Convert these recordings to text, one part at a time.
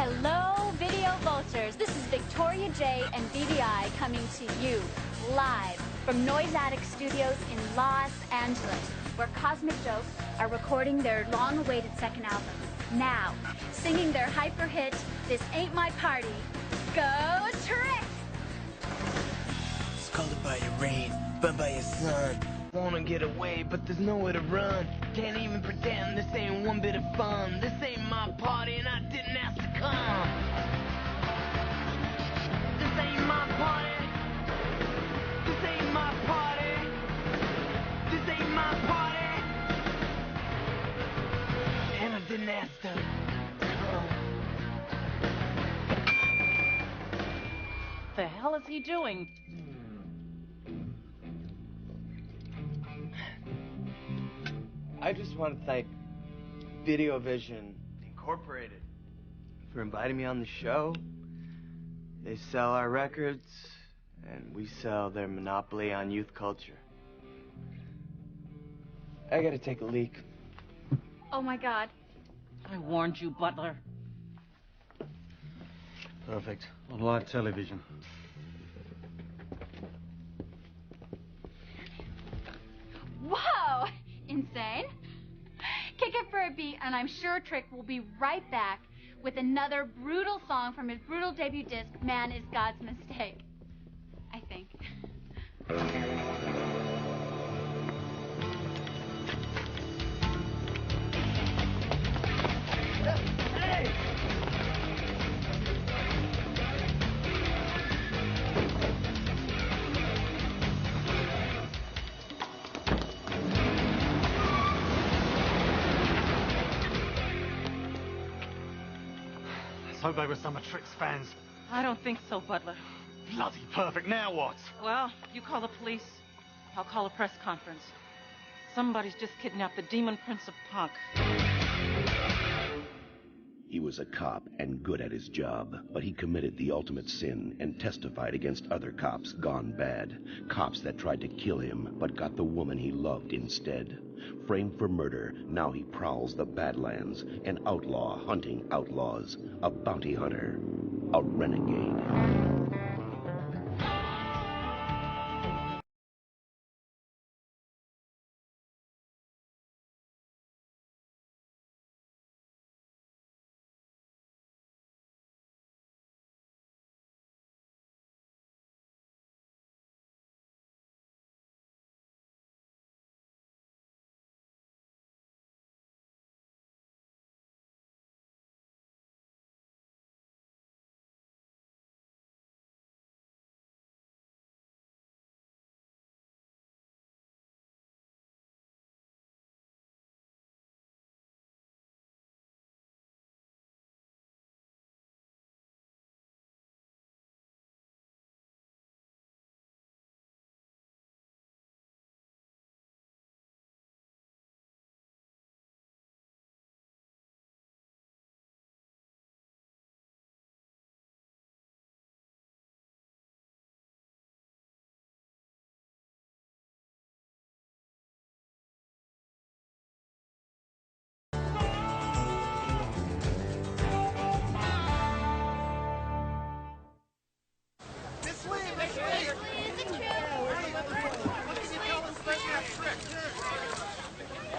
Hello, Video Vultures. This is Victoria J and BBI coming to you live from Noise Attic Studios in Los Angeles, where Cosmic Jokes are recording their long-awaited second album. Now, singing their hyper hit, This Ain't My Party, Go Trick! Scalded by your rain, burned by your sun. Wanna get away, but there's nowhere to run. Can't even pretend this ain't one bit of fun. This ain't my party and I didn't ask to come. This ain't my party. This ain't my party. This ain't my party. And I didn't ask to come. What the hell is he doing? I just want to thank Video Vision Incorporated for inviting me on the show. They sell our records, and we sell their monopoly on youth culture. I gotta take a leak. Oh my God. I warned you, Butler. Perfect. On live television. Whoa! Insane. Kick it for a beat, and I'm sure Trick will be right back with another brutal song from his brutal debut disc, Man is God's Mistake. I think. Hey! Let's hope they were some of Trick's fans. I don't think so, Butler. Bloody perfect. Now what? Well, you call the police. I'll call a press conference. Somebody's just kidnapped the demon prince of punk. He was a cop and good at his job, but he committed the ultimate sin and testified against other cops gone bad. Cops that tried to kill him, but got the woman he loved instead. Framed for murder, now he prowls the Badlands, an outlaw hunting outlaws, a bounty hunter, a renegade.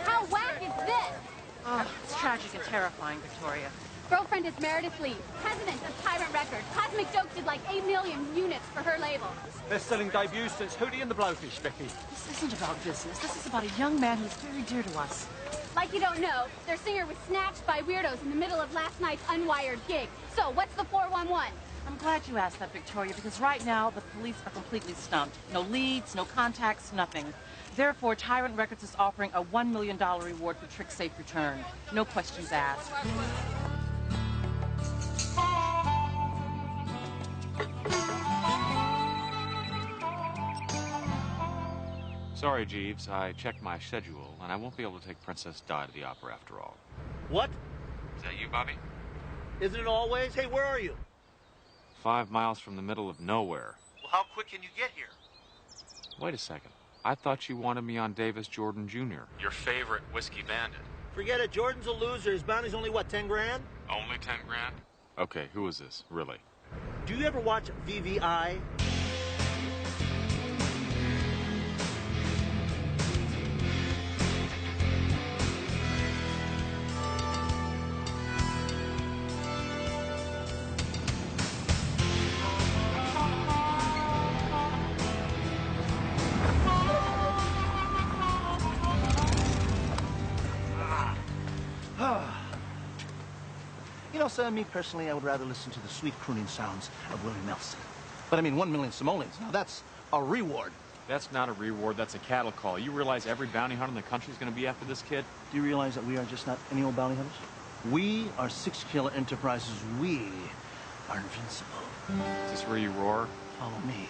How whack is this? Oh, it's tragic and terrifying, Victoria. Girlfriend is Meredith Lee, president of Tyrant Records. Cosmic Jokes did like 8 million units for her label. Best-selling debut since Hootie and the Blowfish, Becky. This isn't about business. This is about a young man who's very dear to us. Like you don't know, their singer was snatched by weirdos in the middle of last night's unwired gig. So, what's the 411? I'm glad you asked that, Victoria, because right now the police are completely stumped. No leads, no contacts, nothing. Therefore, Tyrant Records is offering a $1 million reward for Trick's safe return. No questions asked. Sorry, Jeeves. I checked my schedule, and I won't be able to take Princess Di to the opera after all. What? Is that you, Bobby? Isn't it always? Hey, where are you? 5 miles from the middle of nowhere. Well, how quick can you get here? Wait a second. I thought you wanted me on Davis Jordan Jr., your favorite whiskey bandit. Forget it. Jordan's a loser. His bounty's only, what, 10 grand? Only 10 grand? Okay, who is this, really? Do you ever watch VVI? You know, sir, me personally, I would rather listen to the sweet crooning sounds of Willie Nelson. But I mean, 1 million simoleons. Now that's a reward. That's not a reward, that's a cattle call. You realize every bounty hunter in the country is going to be after this kid? Do you realize that we are just not any old bounty hunters? We are 6 Killer Enterprises. We are invincible. Is this where you roar? Follow me.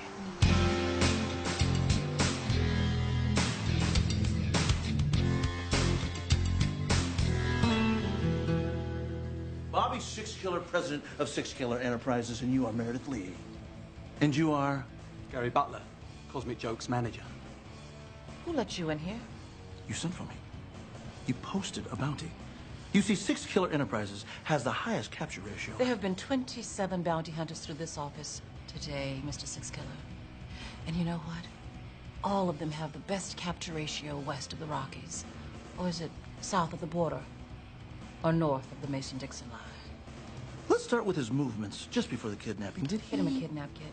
Bobby's 6 Killer, president of 6 Killer Enterprises, and you are Meredith Lee. And you are? Gary Butler, Cosmic Joke's manager. Who let you in here? You sent for me. You posted a bounty. You see, 6 Killer Enterprises has the highest capture ratio. There have been 27 bounty hunters through this office today, Mr. Six Killer. And you know what? All of them have the best capture ratio west of the Rockies. Or is it south of the border? Or north of the Mason-Dixon line? Let's start with his movements just before the kidnapping. Did he? Get him a kidnap kit.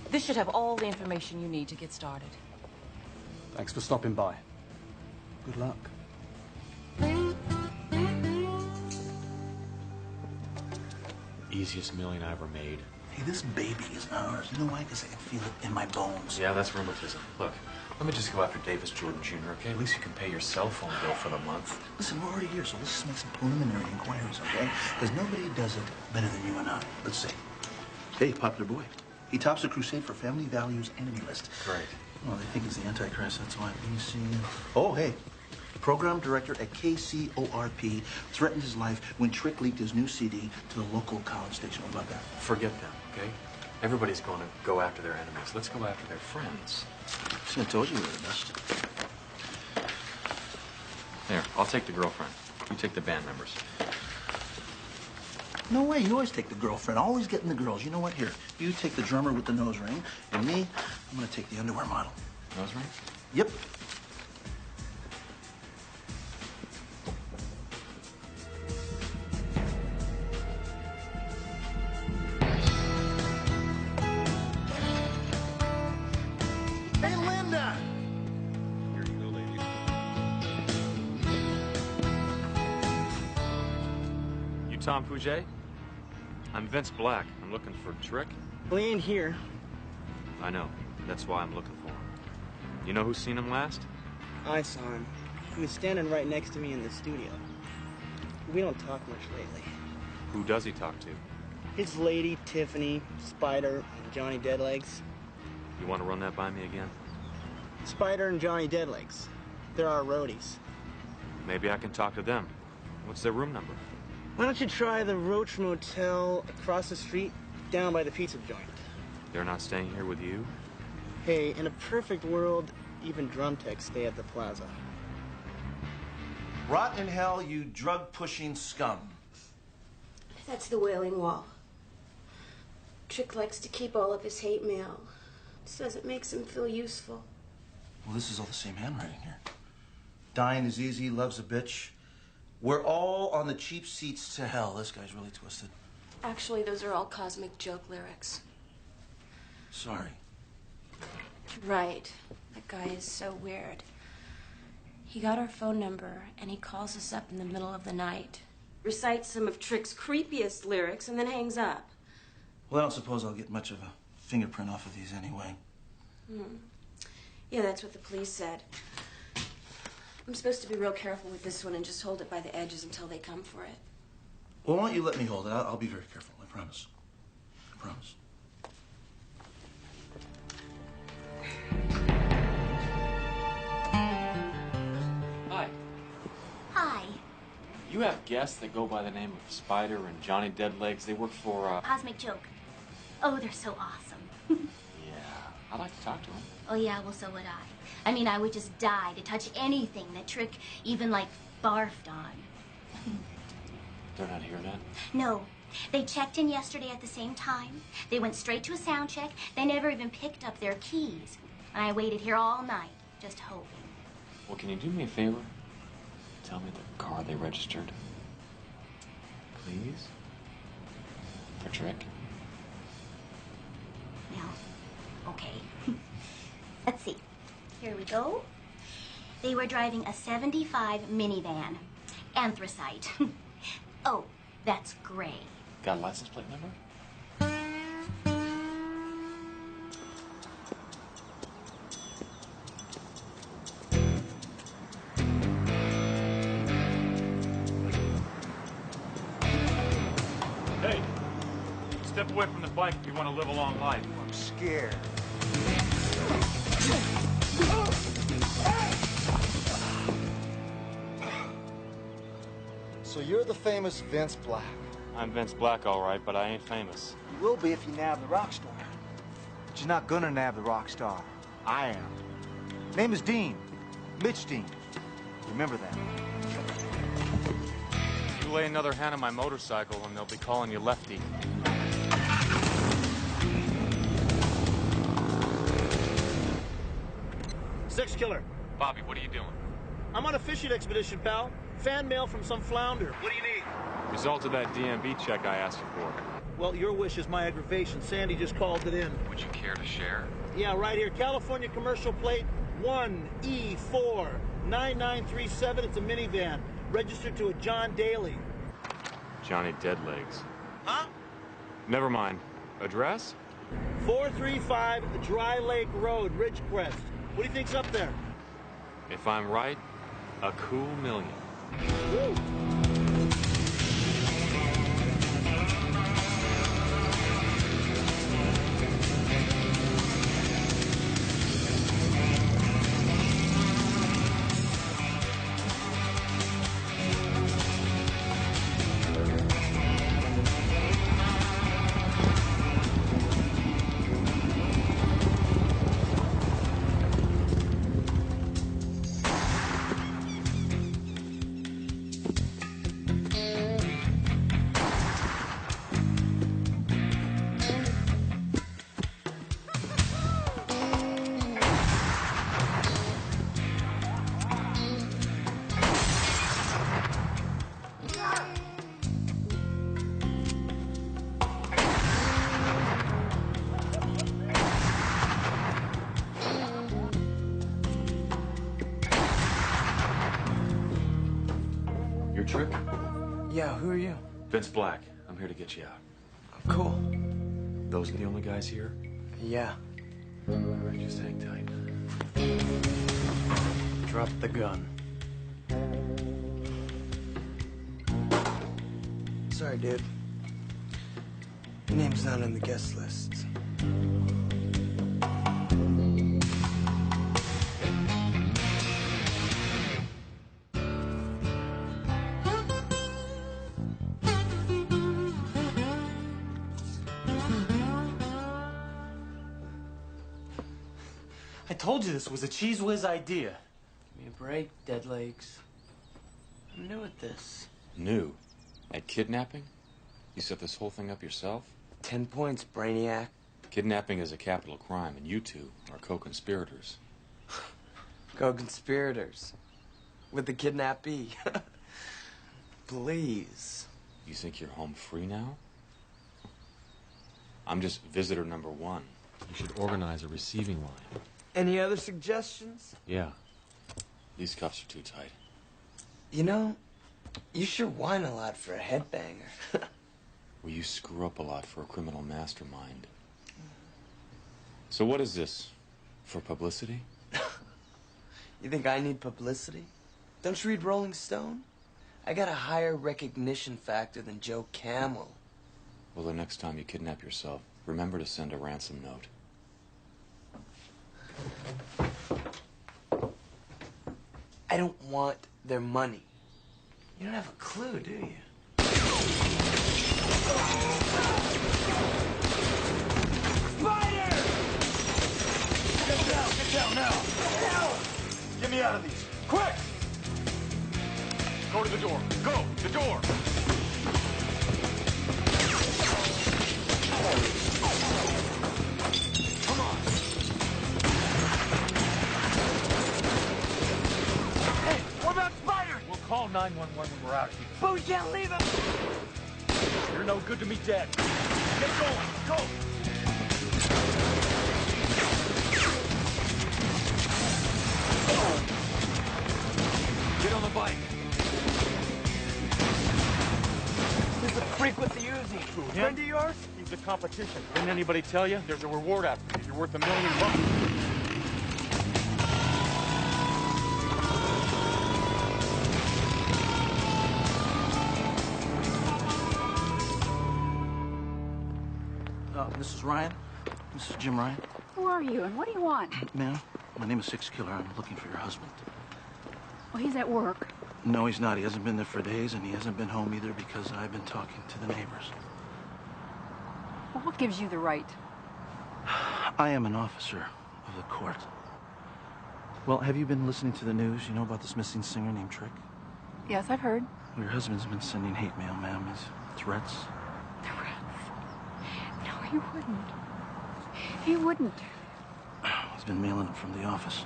This should have all the information you need to get started. Thanks for stopping by. Good luck. Easiest million I ever made. Hey, this baby is ours. You know why? Because I can feel it in my bones. Yeah, that's rheumatism. Look, let me just go after Davis Jordan Jr., okay? At least you can pay your cell phone bill for the month. Listen, we're already here, so let's just make some preliminary inquiries, okay? Because nobody does it better than you and I. Let's see. Hey, popular boy. He tops the crusade for family values enemy list. Great. Well, they think he's the Antichrist, that's why. Let me see. Oh, hey. Program director at KCORP threatened his life when Trick leaked his new CD to the local college station. What about that? Forget them, okay? Everybody's going to go after their enemies. Let's go after their friends. See, I told you we were the best. There, I'll take the girlfriend. You take the band members. No way, you always take the girlfriend. Always getting the girls. You know what? Here, you take the drummer with the nose ring, and me, I'm gonna take the underwear model. Nose ring? Yep. Hey, Linda! Here you go, lady. You Tom Pouget? I'm Vince Black. I'm looking for Trick. Well, he ain't here. I know. That's why I'm looking for him. You know who's seen him last? I saw him. He was standing right next to me in the studio. We don't talk much lately. Who does he talk to? His lady, Tiffany, Spider, and Johnny Deadlegs. You want to run that by me again? Spider and Johnny Deadlegs. They're our roadies. Maybe I can talk to them. What's their room number? Why don't you try the Roach Motel across the street, down by the pizza joint? They're not staying here with you? Hey, in a perfect world, even drum techs stay at the plaza. Rot in hell, you drug-pushing scum. That's the Wailing Wall. Trick likes to keep all of his hate mail. Says it makes him feel useful. Well, this is all the same handwriting here. Dying is easy, love's a bitch. We're all on the cheap seats to hell. This guy's really twisted. Actually, those are all Cosmic Joke lyrics. Sorry. Right. That guy is so weird. He got our phone number, and he calls us up in the middle of the night, recites some of Trick's creepiest lyrics, and then hangs up. Well, I don't suppose I'll get much of a fingerprint off of these anyway. Yeah, that's what the police said. I'm supposed to be real careful with this one and just hold it by the edges until they come for it. Well, why don't you let me hold it? I'll be very careful, I promise. I promise. Hi. Hi. You have guests that go by the name of Spider and Johnny Deadlegs. They work for, Cosmic Joke. Oh, they're so awesome. Yeah, I'd like to talk to them. Oh, yeah, well, so would I. I mean, I would just die to touch anything that Trick even, like, barfed on. They're not here then? No. They checked in yesterday at the same time. They went straight to a sound check. They never even picked up their keys. And I waited here all night, just hoping. Well, can you do me a favor? Tell me the car they registered. Please? For Trick? No. Okay. Let's see. Here we go. They were driving a 75 minivan. Anthracite. Oh, that's gray. Got a license plate number? Hey, step away from the bike if you want to live a long life. I'm scared. So you're the famous Vince Black. I'm Vince Black, all right, but I ain't famous. You will be if you nab the rock star. But you're not gonna nab the rock star. I am. Name is Dean. Mitch Dean. Remember that. You lay another hand on my motorcycle and they'll be calling you Lefty. Sex killer. Bobby, what are you doing? I'm on a fishing expedition, pal. Fan mail from some flounder. What do you need? Result of that DMV check I asked you for. Well, your wish is my aggravation. Sandy just called it in. Would you care to share? Yeah, right here. California commercial plate 1E49937. It's a minivan. Registered to a John Daly. Johnny Deadlegs. Huh? Never mind. Address? 435 Dry Lake Road, Ridgecrest. What do you think's up there? If I'm right, a cool million. Woo! Trick? Yeah, who are you? Vince Black. I'm here to get you out. Cool. Those are the only guys here? Yeah. All right, just hang tight. Drop the gun. Sorry, dude. Your name's not on the guest list. I told you this was a Cheese Whiz idea. Give me a break, Deadlegs. I'm new at this. New? At kidnapping? You set this whole thing up yourself? 10 points, Brainiac. Kidnapping is a capital crime, and you two are co-conspirators. Co-conspirators? With the kidnappee? Please. You think you're home free now? I'm just visitor number one. You should organize a receiving line. Any other suggestions? Yeah. These cuffs are too tight. You know, you sure whine a lot for a headbanger. Well, you screw up a lot for a criminal mastermind. So what is this? For publicity? You think I need publicity? Don't you read Rolling Stone? I got a higher recognition factor than Joe Camel. Well, the next time you kidnap yourself, remember to send a ransom note. I don't want their money. You don't have a clue, do you? Spider! Get down now! Get me out of these. Quick! Go to the door. Go! The door! call 911 when we're out of here. But we can't leave him! You're no good to me dead. Get going, go! Get on the bike. There's a freak with the Uzi. Friend of yours? He's a competition. Didn't anybody tell you? There's a reward after you. You're worth $1 million. This is Ryan. This is Jim Ryan. Who are you and what do you want? Ma'am, my name is Six Killer. I'm looking for your husband. Well, he's at work. No, he's not. He hasn't been there for days, and he hasn't been home either because I've been talking to the neighbors. Well, what gives you the right? I am an officer of the court. Well, have you been listening to the news? You know about this missing singer named Trick? Yes, I've heard. Your husband's been sending hate mail, ma'am. His threats. No, he wouldn't. He wouldn't. He's been mailing it from the office.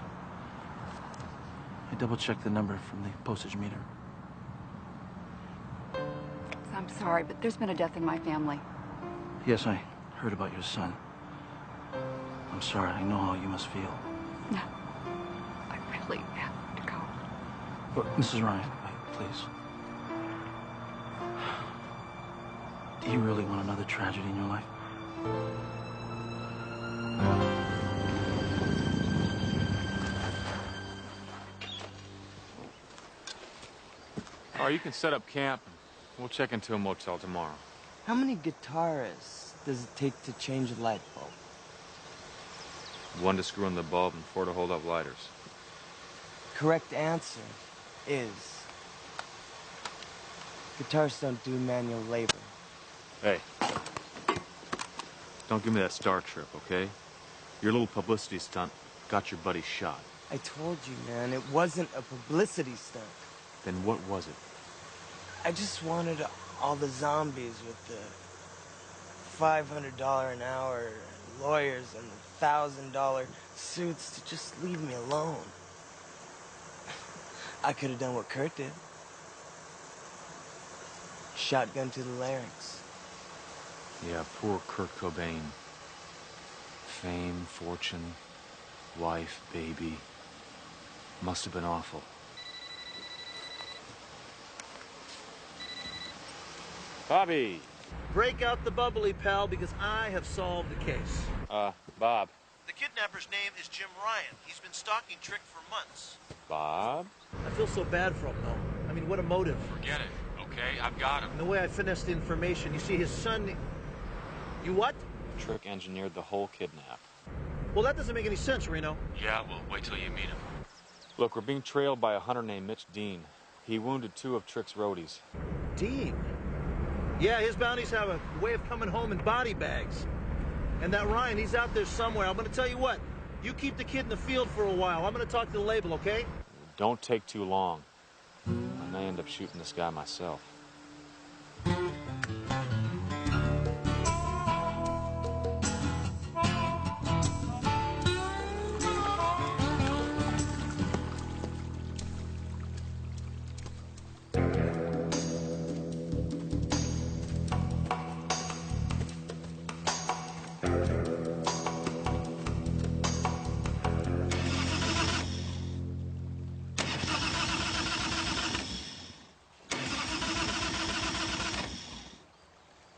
I double-checked the number from the postage meter. I'm sorry, but there's been a death in my family. Yes, I heard about your son. I'm sorry. I know how you must feel. No, I really have to go. But, Mrs. Ryan, wait, please. Do you really want another tragedy in your life? All right, you can set up camp. We'll check into a motel tomorrow. How many guitarists does it take to change a light bulb? 1 to screw in the bulb and 4 to hold up lighters. Correct answer is guitarists don't do manual labor. Hey, don't give me that star trip, okay? Your little publicity stunt got your buddy shot. I told you, man, it wasn't a publicity stunt. Then what was it? I just wanted all the zombies with the $500 an hour lawyers and the $1,000 suits to just leave me alone. I could have done what Kurt did. Shotgun to the larynx. Yeah, poor Kurt Cobain. Fame, fortune, wife, baby. Must have been awful. Bobby! Break out the bubbly, pal, because I have solved the case. Bob. The kidnapper's name is Jim Ryan. He's been stalking Trick for months. Bob? I feel so bad for him, though. I mean, what a motive. Forget it, okay? I've got him. And the way I finessed the information, you see, his son... You what? Trick engineered the whole kidnap. Well, that doesn't make any sense, Reno. Yeah, well, wait till you meet him. Look, we're being trailed by a hunter named Mitch Dean. He wounded 2 of Trick's roadies. Dean? Yeah, his bounties have a way of coming home in body bags. And that Ryan, he's out there somewhere. I'm going to tell you what. You keep the kid in the field for a while. I'm going to talk to the label, okay? Don't take too long. I may end up shooting this guy myself.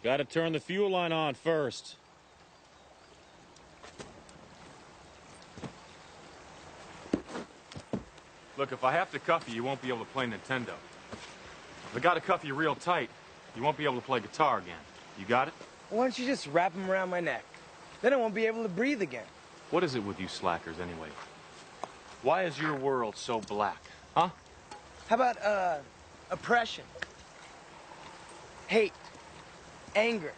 Gotta turn the fuel line on first. Look, if I have to cuff you, you won't be able to play Nintendo. If I gotta cuff you real tight, you won't be able to play guitar again. You got it? Why don't you just wrap them around my neck? Then I won't be able to breathe again. What is it with you slackers, anyway? Why is your world so black, huh? How about, oppression? Hate? Anger?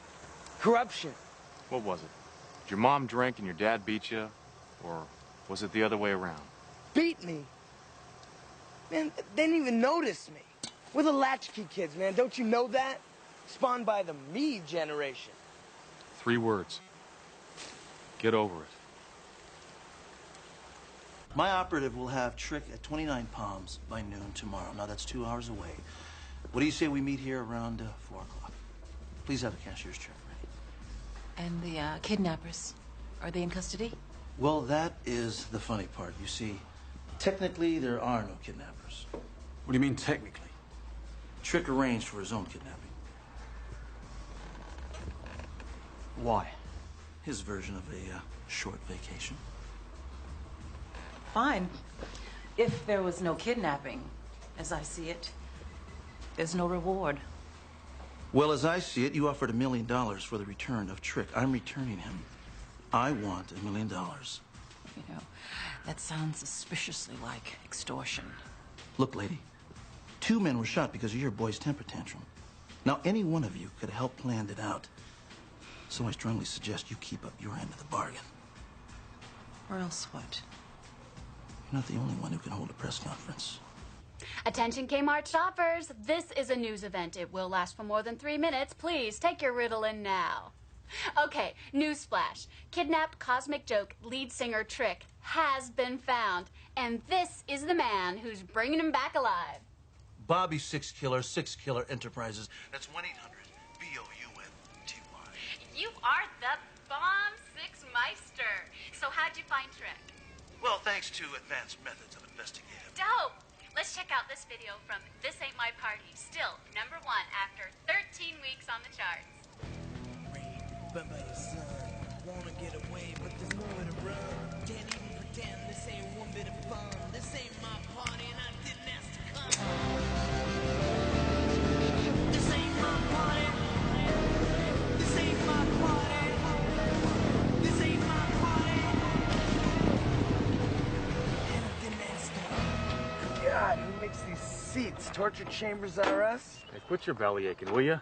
Corruption? What was it? Did your mom drink and your dad beat you? Or was it the other way around? Beat me? Man, they didn't even notice me. We're the latchkey kids, man. Don't you know that? Spawned by the me generation. 3 words. Get over it. My operative will have Trick at 29 Palms by noon tomorrow. Now, that's 2 hours away. What do you say we meet here around 4 o'clock? Please have the cashier's check ready. And the kidnappers, are they in custody? Well, that is the funny part. You see, technically, there are no kidnappers. What do you mean, technically? Trick arranged for his own kidnapping. Why? His version of a short vacation. Fine. If there was no kidnapping, as I see it, there's no reward. Well, as I see it, you offered $1 million for the return of Trick. I'm returning him. I want $1 million. You know, that sounds suspiciously like extortion. Look, lady, 2 men were shot because of your boy's temper tantrum. Now, any one of you could have helped plan it out. So I strongly suggest you keep up your end of the bargain. Or else what? You're not the only one who can hold a press conference. Attention Kmart shoppers, this is a news event. It will last for more than 3 minutes. Please take your Ritalin now. Okay, newsflash. Kidnapped Cosmic Joke lead singer Trick has been found. And this is the man who's bringing him back alive. Bobby Six Killer Enterprises. That's 1-800-BOUNTY. You are the bomb Six Meister. So how'd you find Trick? Well, thanks to advanced methods of investigative. Dope. Let's check out this video from This Ain't My Party. Still #1 after 13 weeks on the charts. But by your son, wanna get away, but there's nowhere to run. Can't even pretend this ain't one bit of fun. This ain't my party and I didn't ask to come. This ain't my party. This ain't my party. This ain't my party. And I didn't ask to come. God, who makes these seats? Torture chambers are us? Hey, quit your belly aching, will you?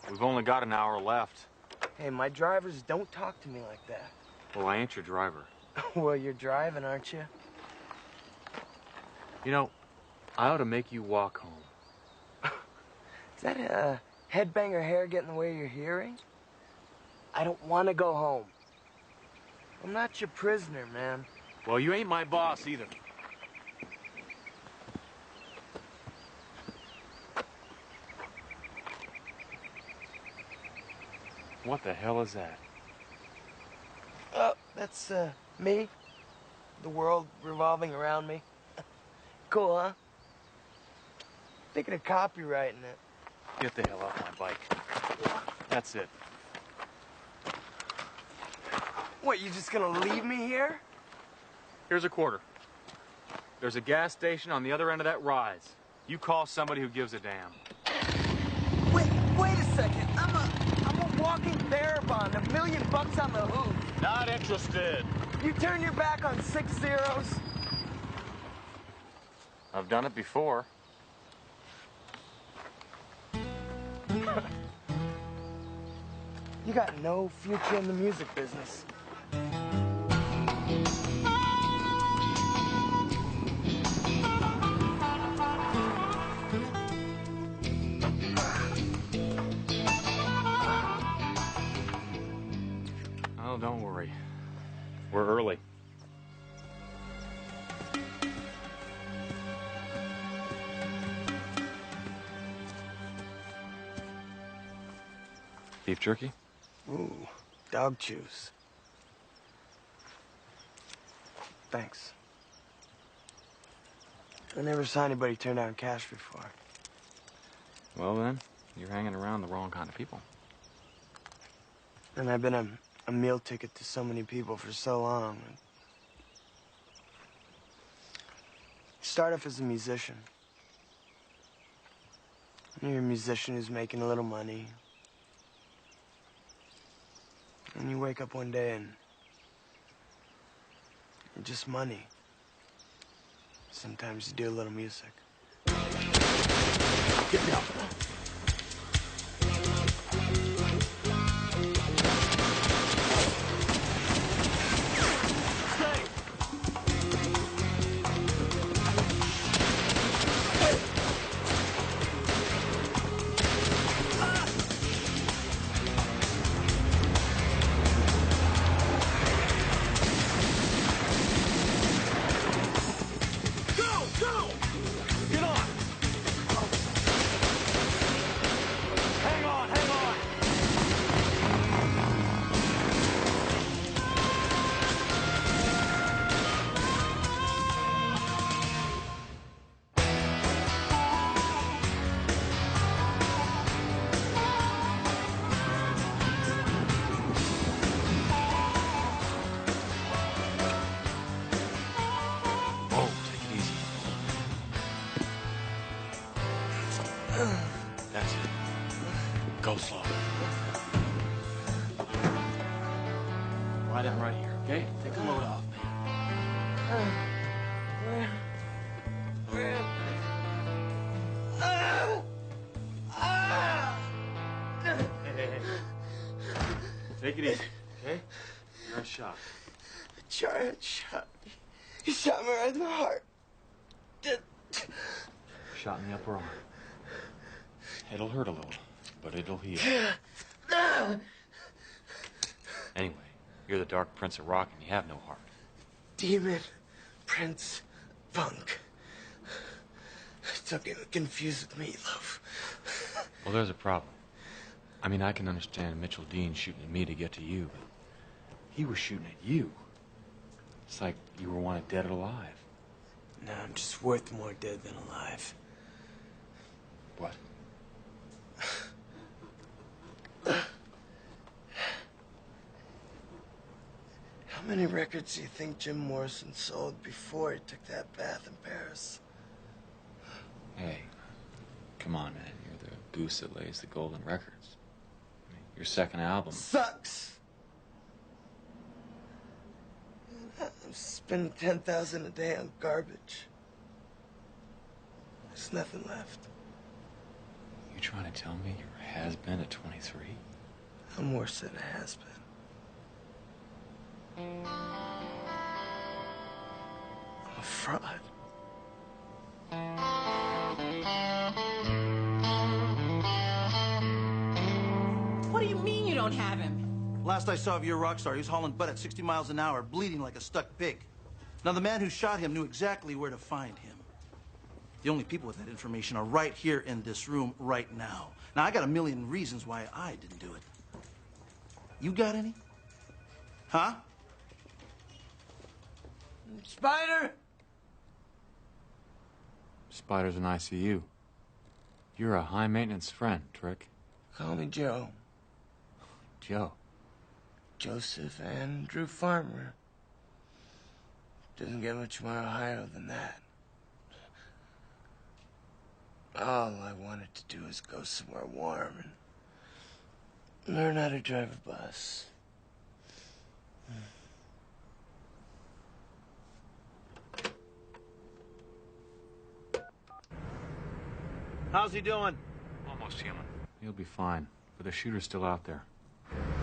We've only got an hour left. Hey, my drivers don't talk to me like that. Well, I ain't your driver. Well, you're driving, aren't you? You know, I ought to make you walk home. Is that a headbanger hair getting in the way of your hearing? I don't want to go home. I'm not your prisoner, man. Well, you ain't my boss either. What the hell is that? Oh, that's, me. The world revolving around me. Cool, huh? Thinking of copywriting it. Get the hell off my bike. That's it. What, you just gonna leave me here? Here's a quarter. There's a gas station on the other end of that rise. You call somebody who gives a damn. Wait a second. I'm a walking bearer bond. $1 million on the hoof. Not interested. You turn your back on 6 zeros? I've done it before. You got no future in the music business. Oh, don't worry. We're early. Beef jerky? Ooh, dog chews. Thanks. I never saw anybody turn down cash before. Well then, you're hanging around the wrong kind of people. And I've been a meal ticket to so many people for so long. You start off as a musician. You're a musician who's making a little money. And you wake up one day and you're just money. Sometimes you do a little music. Get down. That's it. Go slow. Lie down right here, okay? Take the load off, man. Hey. Take it easy, okay? You're in shock. Charlie shot me. He shot me right in the heart. Shot in the upper arm. It'll hurt a little, but it'll heal. Anyway, you're the Dark Prince of Rock and you have no heart. Demon, Prince, Punk. Don't get confused with meatloaf. Well, there's a problem. I mean, I can understand Mitchell Dean shooting at me to get to you, but he was shooting at you. It's like you were wanted dead or alive. No, I'm just worth more dead than alive. What? How many records do you think Jim Morrison sold before he took that bath in Paris? Hey, come on, man. You're the goose that lays the golden records. I mean, your second album Sucks! I'm spending $10,000 a day on garbage. There's nothing left. You trying to tell me you're a has-been at 23? I'm worse than a has-been. I'm a fraud. What do you mean you don't have him? Last I saw of your rock star, he was hauling butt at 60 miles an hour, bleeding like a stuck pig. Now, the man who shot him knew exactly where to find him. The only people with that information are right here in this room right now. Now, I got a million reasons why I didn't do it. You got any? Huh? Spider! Spider's in ICU. You're a high-maintenance friend, Trick. Call me Joe. Joe. Joseph Andrew Farmer. Doesn't get much more Ohio than that. All I wanted to do was go somewhere warm and learn how to drive a bus. How's he doing? Almost human. He'll be fine, but the shooter's still out there.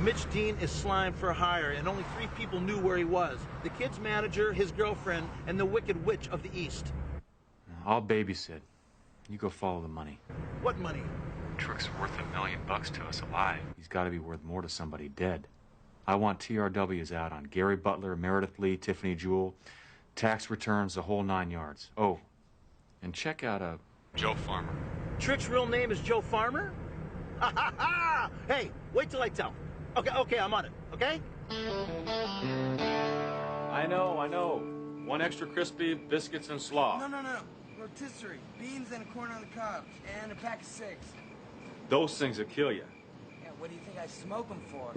Mitch Dean is slime for hire, and only 3 people knew where he was. The kid's manager, his girlfriend, and the Wicked Witch of the East. I'll babysit. You go follow the money. What money? Trick's worth $1 million to us alive. He's got to be worth more to somebody dead. I want TRWs out on Gary Butler, Meredith Lee, Tiffany Jewell, tax returns, the whole 9 yards. Oh, and check out Joe Farmer. Trick's real name is Joe Farmer? Ha ha ha! Hey, wait till I tell. Okay, I'm on it, okay? I know. 1 extra crispy, biscuits and slaw. No. Rotisserie, beans and a corn on the cob, and a pack of 6. Those things will kill you. Yeah, what do you think I smoke them for?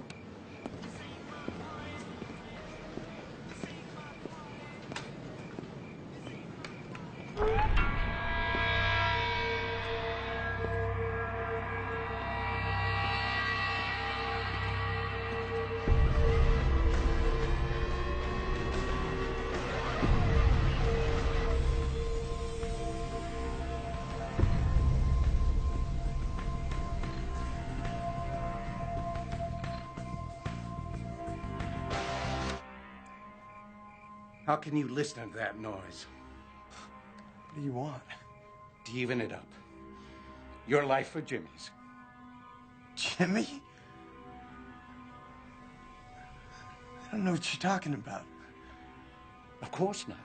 How can you listen to that noise? What do you want? To even it up. Your life or Jimmy's? Jimmy? I don't know what you're talking about. Of course not.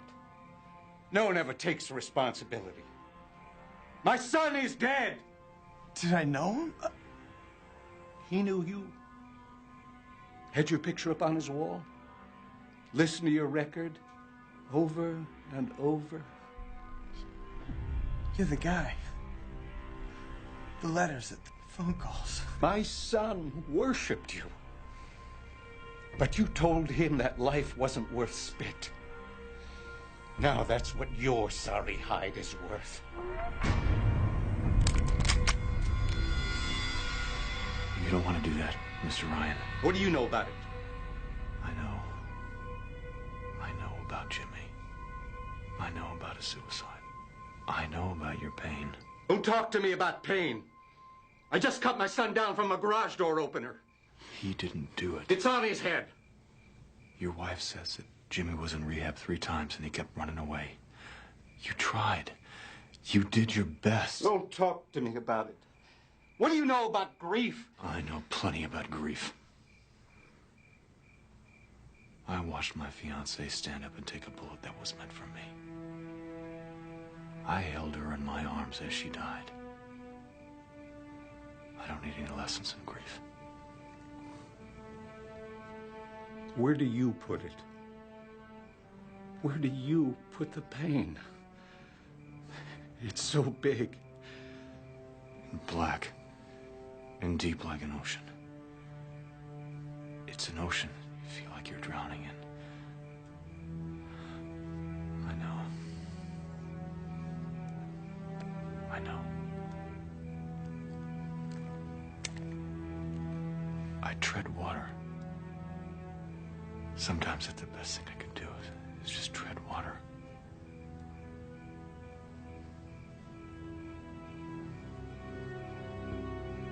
No one ever takes responsibility. My son is dead! Did I know him? He knew you. Had your picture up on his wall. Listened to your record over and over. You're the guy. The letters, the phone calls. My son worshipped you. But you told him that life wasn't worth spit. Now that's what your sorry hide is worth. want to do that, Mr. Ryan. What do you know about it? I know about Jimmy. I know about his suicide. I know about your pain. Don't talk to me about pain. I just cut my son down from a garage door opener. He didn't do it. It's on his head. Your wife says that Jimmy was in rehab 3 times and he kept running away. You tried. You did your best. Don't talk to me about it. What do you know about grief? I know plenty about grief. I watched my fiancée stand up and take a bullet that was meant for me. I held her in my arms as she died. I don't need any lessons in grief. Where do you put it? Where do you put the pain? It's so big. Black and deep like an ocean. It's an ocean you feel like you're drowning in. I know. I know. I tread water. Sometimes that's the best thing I can do is just tread water.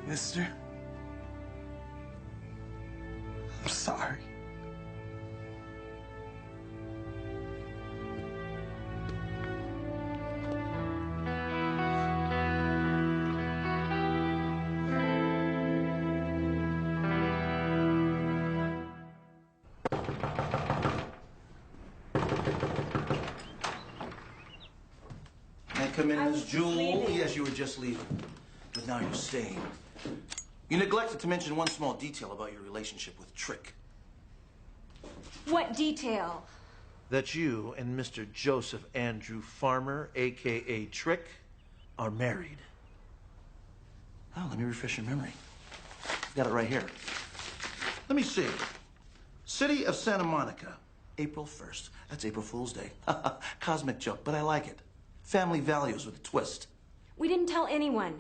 Mister, I'm sorry. May I come in, Miss Jewel? Yes, you were just leaving. But now you're staying. You neglected to mention one small detail about your relationship with Trick. What detail? That you and Mr. Joseph Andrew Farmer, a.k.a. Trick, are married. Oh, let me refresh your memory. I've got it right here. Let me see. City of Santa Monica, April 1st. That's April Fool's Day. Cosmic joke, but I like it. Family values with a twist. We didn't tell anyone.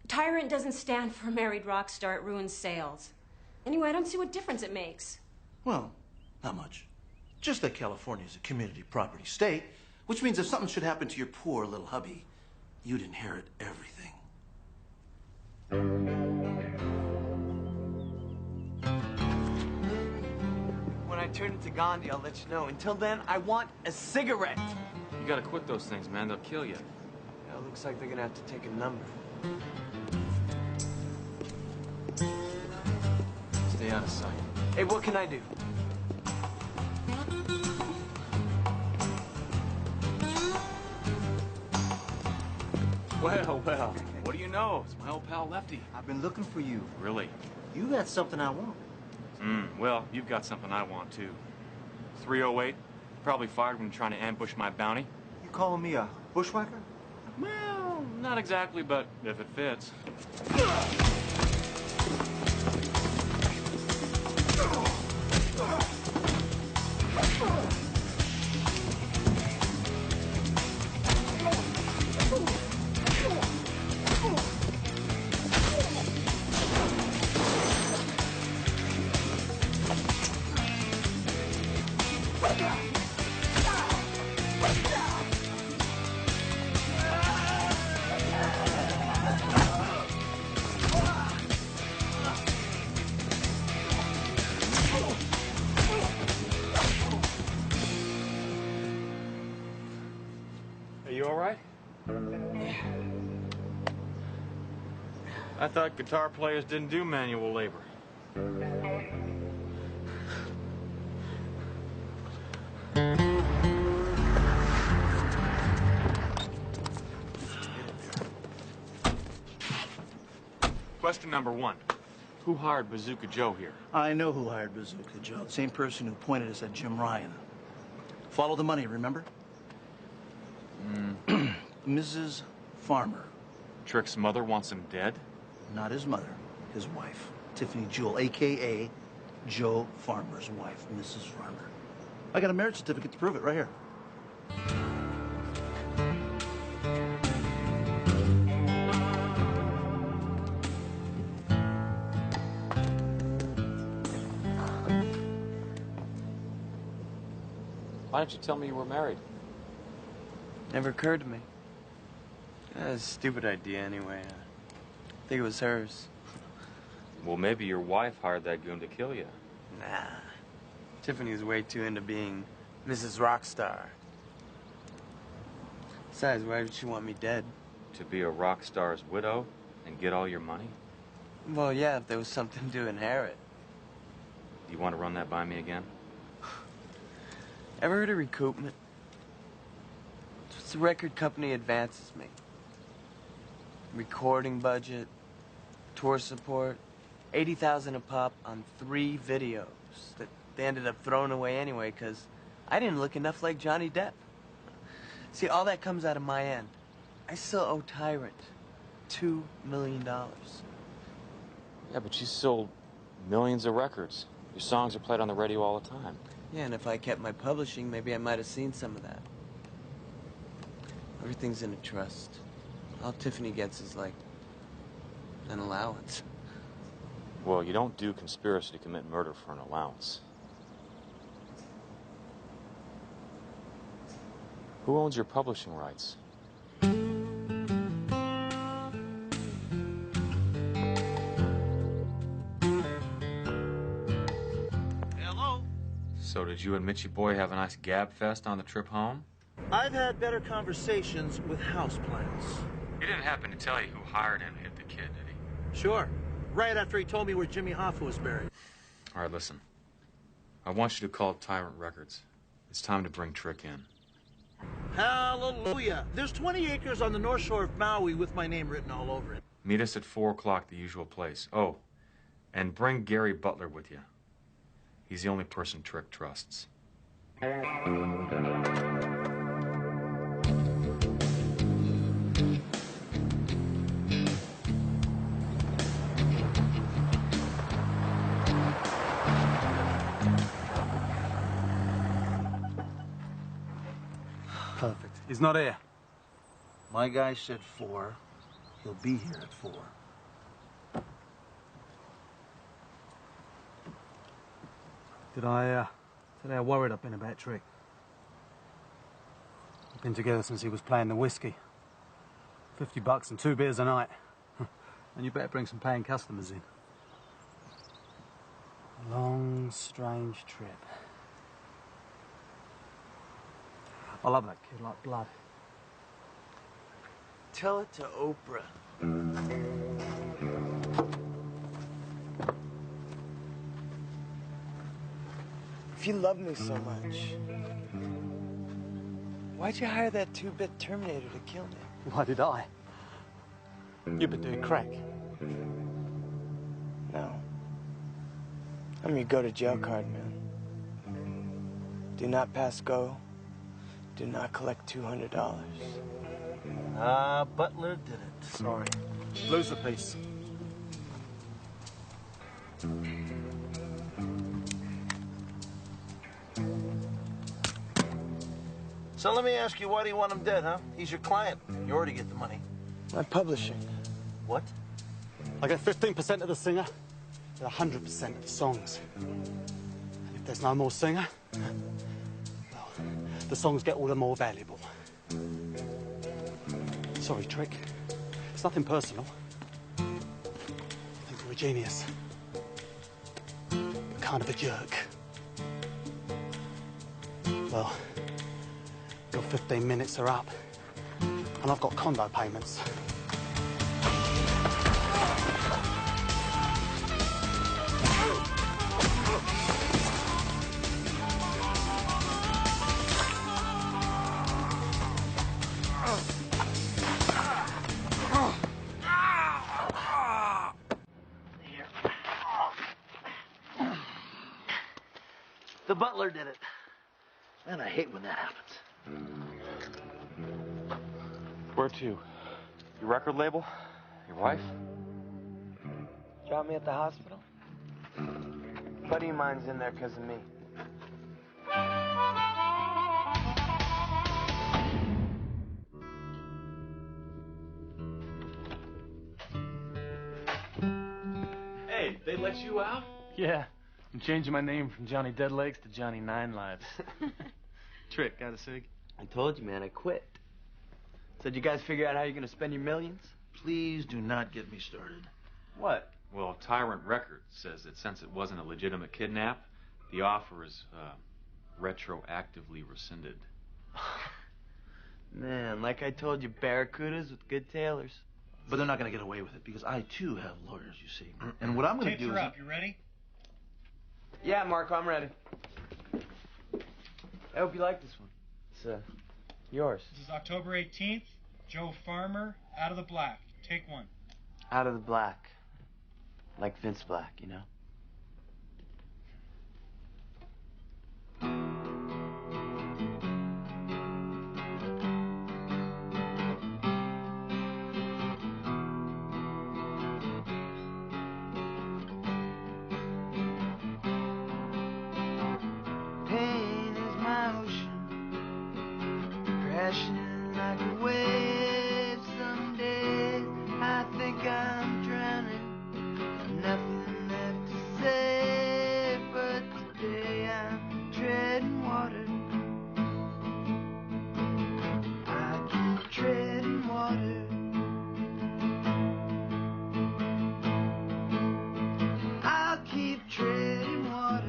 Tyrant doesn't stand for a married rock star. It ruins sales. Anyway, I don't see what difference it makes. Well, not much. Just that California is a community property state, which means if something should happen to your poor little hubby, you'd inherit everything. When I turn into Gandhi, I'll let you know. Until then, I want a cigarette. You gotta quit those things, man. They'll kill you. Yeah, it looks like they're gonna have to take a number. Stay out of sight. Hey, what can I do? Well, well. What do you know? It's my old pal Lefty. I've been looking for you. Really? You got something I want. Well, you've got something I want, too. 308. Probably fired when trying to ambush my bounty. You calling me a bushwhacker? Well, not exactly, but if it fits. Are you all right? I thought guitar players didn't do manual labor. Question number 1. Who hired Bazooka Joe here? I know who hired Bazooka Joe. The same person who pointed us at Jim Ryan. Follow the money, remember? Mrs. Farmer. Trick's mother wants him dead? Not his mother, his wife. Tiffany Jewell, a.k.a. Joe Farmer's wife, Mrs. Farmer. I got a marriage certificate to prove it right here. Why didn't you tell me you were married? Never occurred to me. A stupid idea anyway. I think it was hers. Well, maybe your wife hired that goon to kill you. Nah. Tiffany was way too into being Mrs. Rockstar. Besides, why would she want me dead? To be a rock star's widow and get all your money? Well, yeah, if there was something to inherit. You want to run that by me again? Ever heard of recoupment? It's the record company advances me. Recording budget, tour support, $80,000 a pop on 3 videos that they ended up throwing away anyway because I didn't look enough like Johnny Depp. See, all that comes out of my end. I still owe Tyrant $2 million. Yeah, but you sold millions of records. Your songs are played on the radio all the time. Yeah, and if I kept my publishing, maybe I might have seen some of that. Everything's in a trust. All Tiffany gets is like an allowance. Well, you don't do conspiracy to commit murder for an allowance. Who owns your publishing rights? Hello? So did you and Mitchy Boy have a nice gab fest on the trip home? I've had better conversations with houseplants. He didn't happen to tell you who hired him to hit the kid, did he? Sure. Right after he told me where Jimmy Hoffa was buried. All right, listen. I want you to call Tyrant Records. It's time to bring Trick in. Hallelujah. There's 20 acres on the north shore of Maui with my name written all over it. Meet us at 4 o'clock, the usual place. Oh, and bring Gary Butler with you. He's the only person Trick trusts. Perfect. He's not here. My guy said 4. He'll be here at 4. Today I worried I've been about Trick. We've been together since he was playing the whiskey. $50 and 2 beers a night. And you better bring some paying customers in. A long, strange trip. I love that kid like blood. Tell it to Oprah. If you love me so much, why'd you hire that 2-bit Terminator to kill me? Why did I? You've been doing crack. No. I'm your go-to-jail card, man. Do not pass go. Do not collect $200. Butler did it. Sorry. Lose the piece. So let me ask you, why do you want him dead, huh? He's your client. You already get the money. My publishing. What? I get 15% of the singer and 100% of the songs. And if there's no more singer, well, the songs get all the more valuable. Sorry, Trick. It's nothing personal. I think you're a genius. But kind of a jerk. Well, your 15 minutes are up. And I've got condo payments. The butler did it. Man, I hate when that happens. Where to? Your record label? Your wife? Drop me at the hospital? Buddy of mine's in there because of me. Hey, they let you out? Yeah. I'm changing my name from Johnny Deadlegs to Johnny Nine Lives. Trick, got a cig? I told you, man, I quit. Said you guys figure out how you're gonna spend your millions? Please do not get me started. What? Well, Tyrant Records says that since it wasn't a legitimate kidnap, the offer is retroactively rescinded. Man, like I told you, barracudas with good tailors. But they're not going to get away with it because I, too, have lawyers, you see. And what I'm going to do is... Tapes are up. You ready? Yeah, Marco, I'm ready. I hope you like this one. It's, yours. This is October 18th. Joe Farmer, Out of the Black. Take one. Out of the black. Like Vince Black, you know? Pain is my ocean, crashing like a wave. Some days I think I'm drowning, nothing left to say. But today I'm treading water. I keep treading water. I'll keep treading water.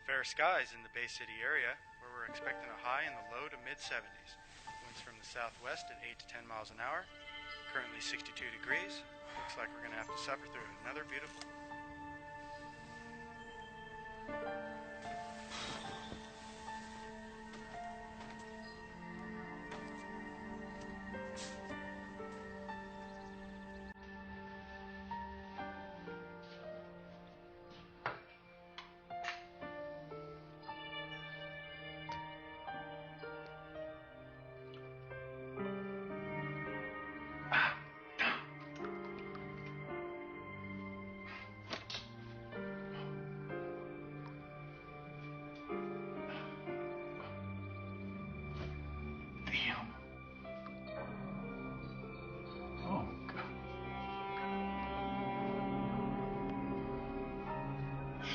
Fair skies in the Bay City area, where we're expecting a high in the low to mid 70s. Winds from the southwest at 8 to 10 miles an hour. Currently 62 degrees. Looks like we're going to have to suffer through another beautiful...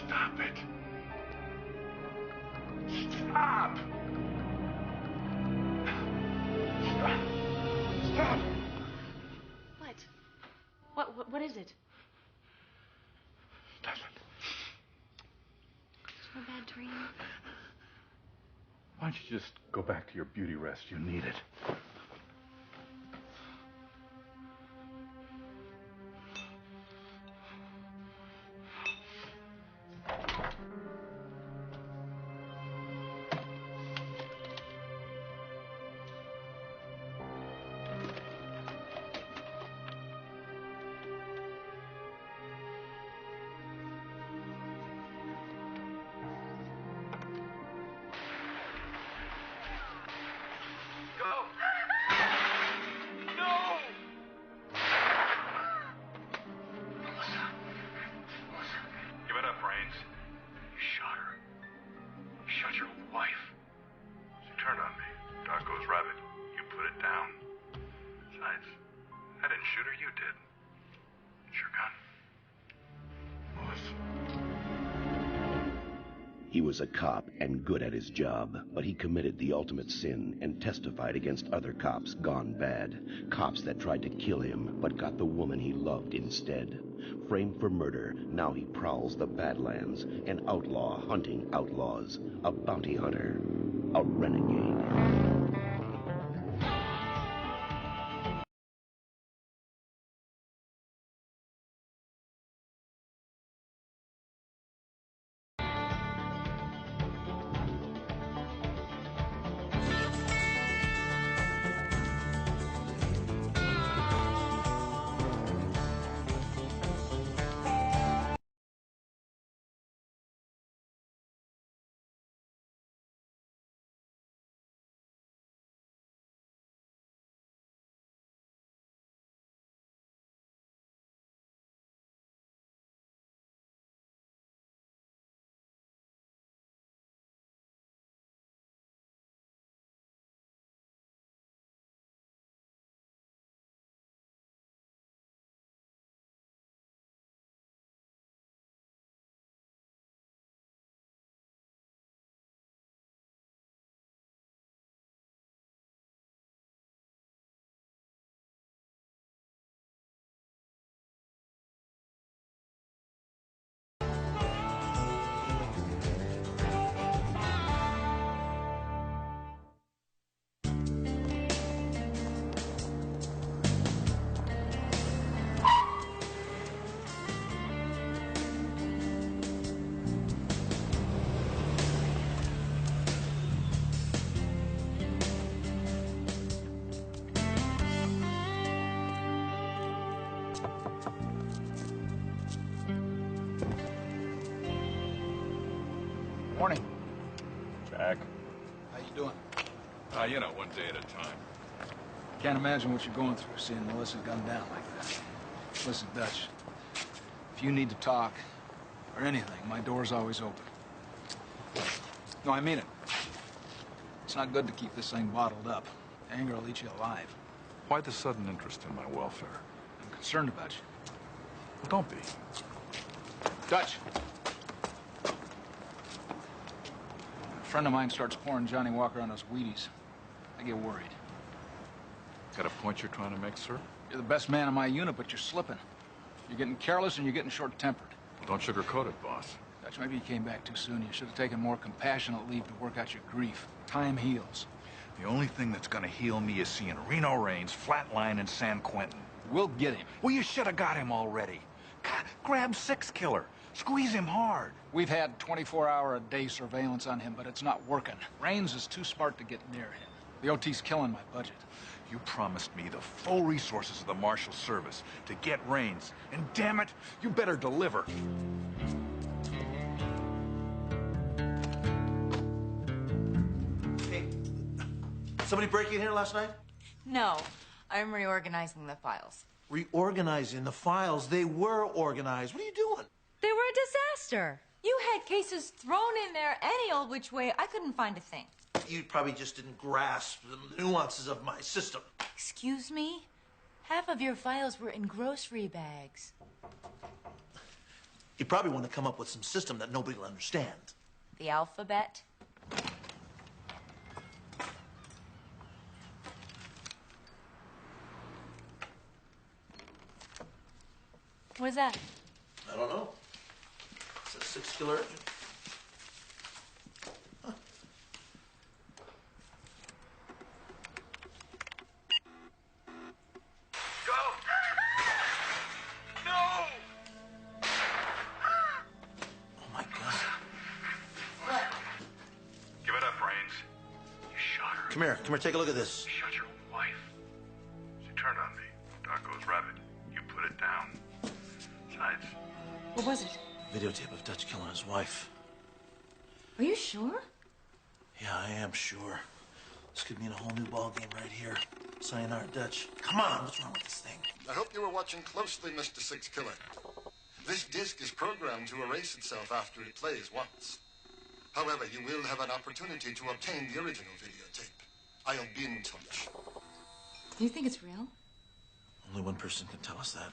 Stop it. Stop. Stop. Stop. What is it? Stop it. It's a bad dream. Why don't you just go back to your beauty rest? You need it. Go! He was a cop and good at his job, but he committed the ultimate sin and testified against other cops gone bad. Cops that tried to kill him, but got the woman he loved instead. Framed for murder, now he prowls the Badlands, an outlaw hunting outlaws, a bounty hunter, a renegade. Morning. Jack. How you doing? You know, one day at a time. Can't imagine what you're going through seeing Melissa gunned down like that. Listen, Dutch, if you need to talk or anything, my door's always open. No, I mean it. It's not good to keep this thing bottled up. Anger will eat you alive. Why the sudden interest in my welfare? I'm concerned about you. Well, don't be. Dutch! A friend of mine starts pouring Johnny Walker on those Wheaties. I get worried. Got a point you're trying to make, sir? You're the best man in my unit, but you're slipping. You're getting careless and you're getting short-tempered. Well, don't sugarcoat it, boss. Dutch, maybe you came back too soon. You should have taken more compassionate leave to work out your grief. Time heals. The only thing that's gonna heal me is seeing Reno Raines flatline in San Quentin. We'll get him. Well, you should have got him already. God, grab Six Killer. Squeeze him hard. We've had 24-hour-a-day surveillance on him, but it's not working. Raines is too smart to get near him. The OT's killing my budget. You promised me the full resources of the Marshal Service to get Raines. And damn it, you better deliver. Hey, somebody break in here last night? No, I'm reorganizing the files. Reorganizing the files? They were organized. What are you doing? They were a disaster. You had cases thrown in there any old which way. I couldn't find a thing. You probably just didn't grasp the nuances of my system. Excuse me? Half of your files were in grocery bags. You probably want to come up with some system that nobody will understand. The alphabet? What is that? I don't know. It's a Six Killer urgent. Huh. Go! No! Oh, my God. What? Give it up, Raines. You shot her. Come here, take a look at this. You shot your own wife. She turned on me. Dog goes rabbit. You put it down. Besides. What was it? Videotape of Dutch killing his wife. Are you sure? Yeah, I am sure. This could mean a whole new ballgame right here. Sayonara, Dutch. Come on, what's wrong with this thing? I hope you were watching closely, Mr. Six Killer. This disc is programmed to erase itself after it plays once. However, you will have an opportunity to obtain the original videotape. I'll be in touch. Do you think it's real? Only one person can tell us that.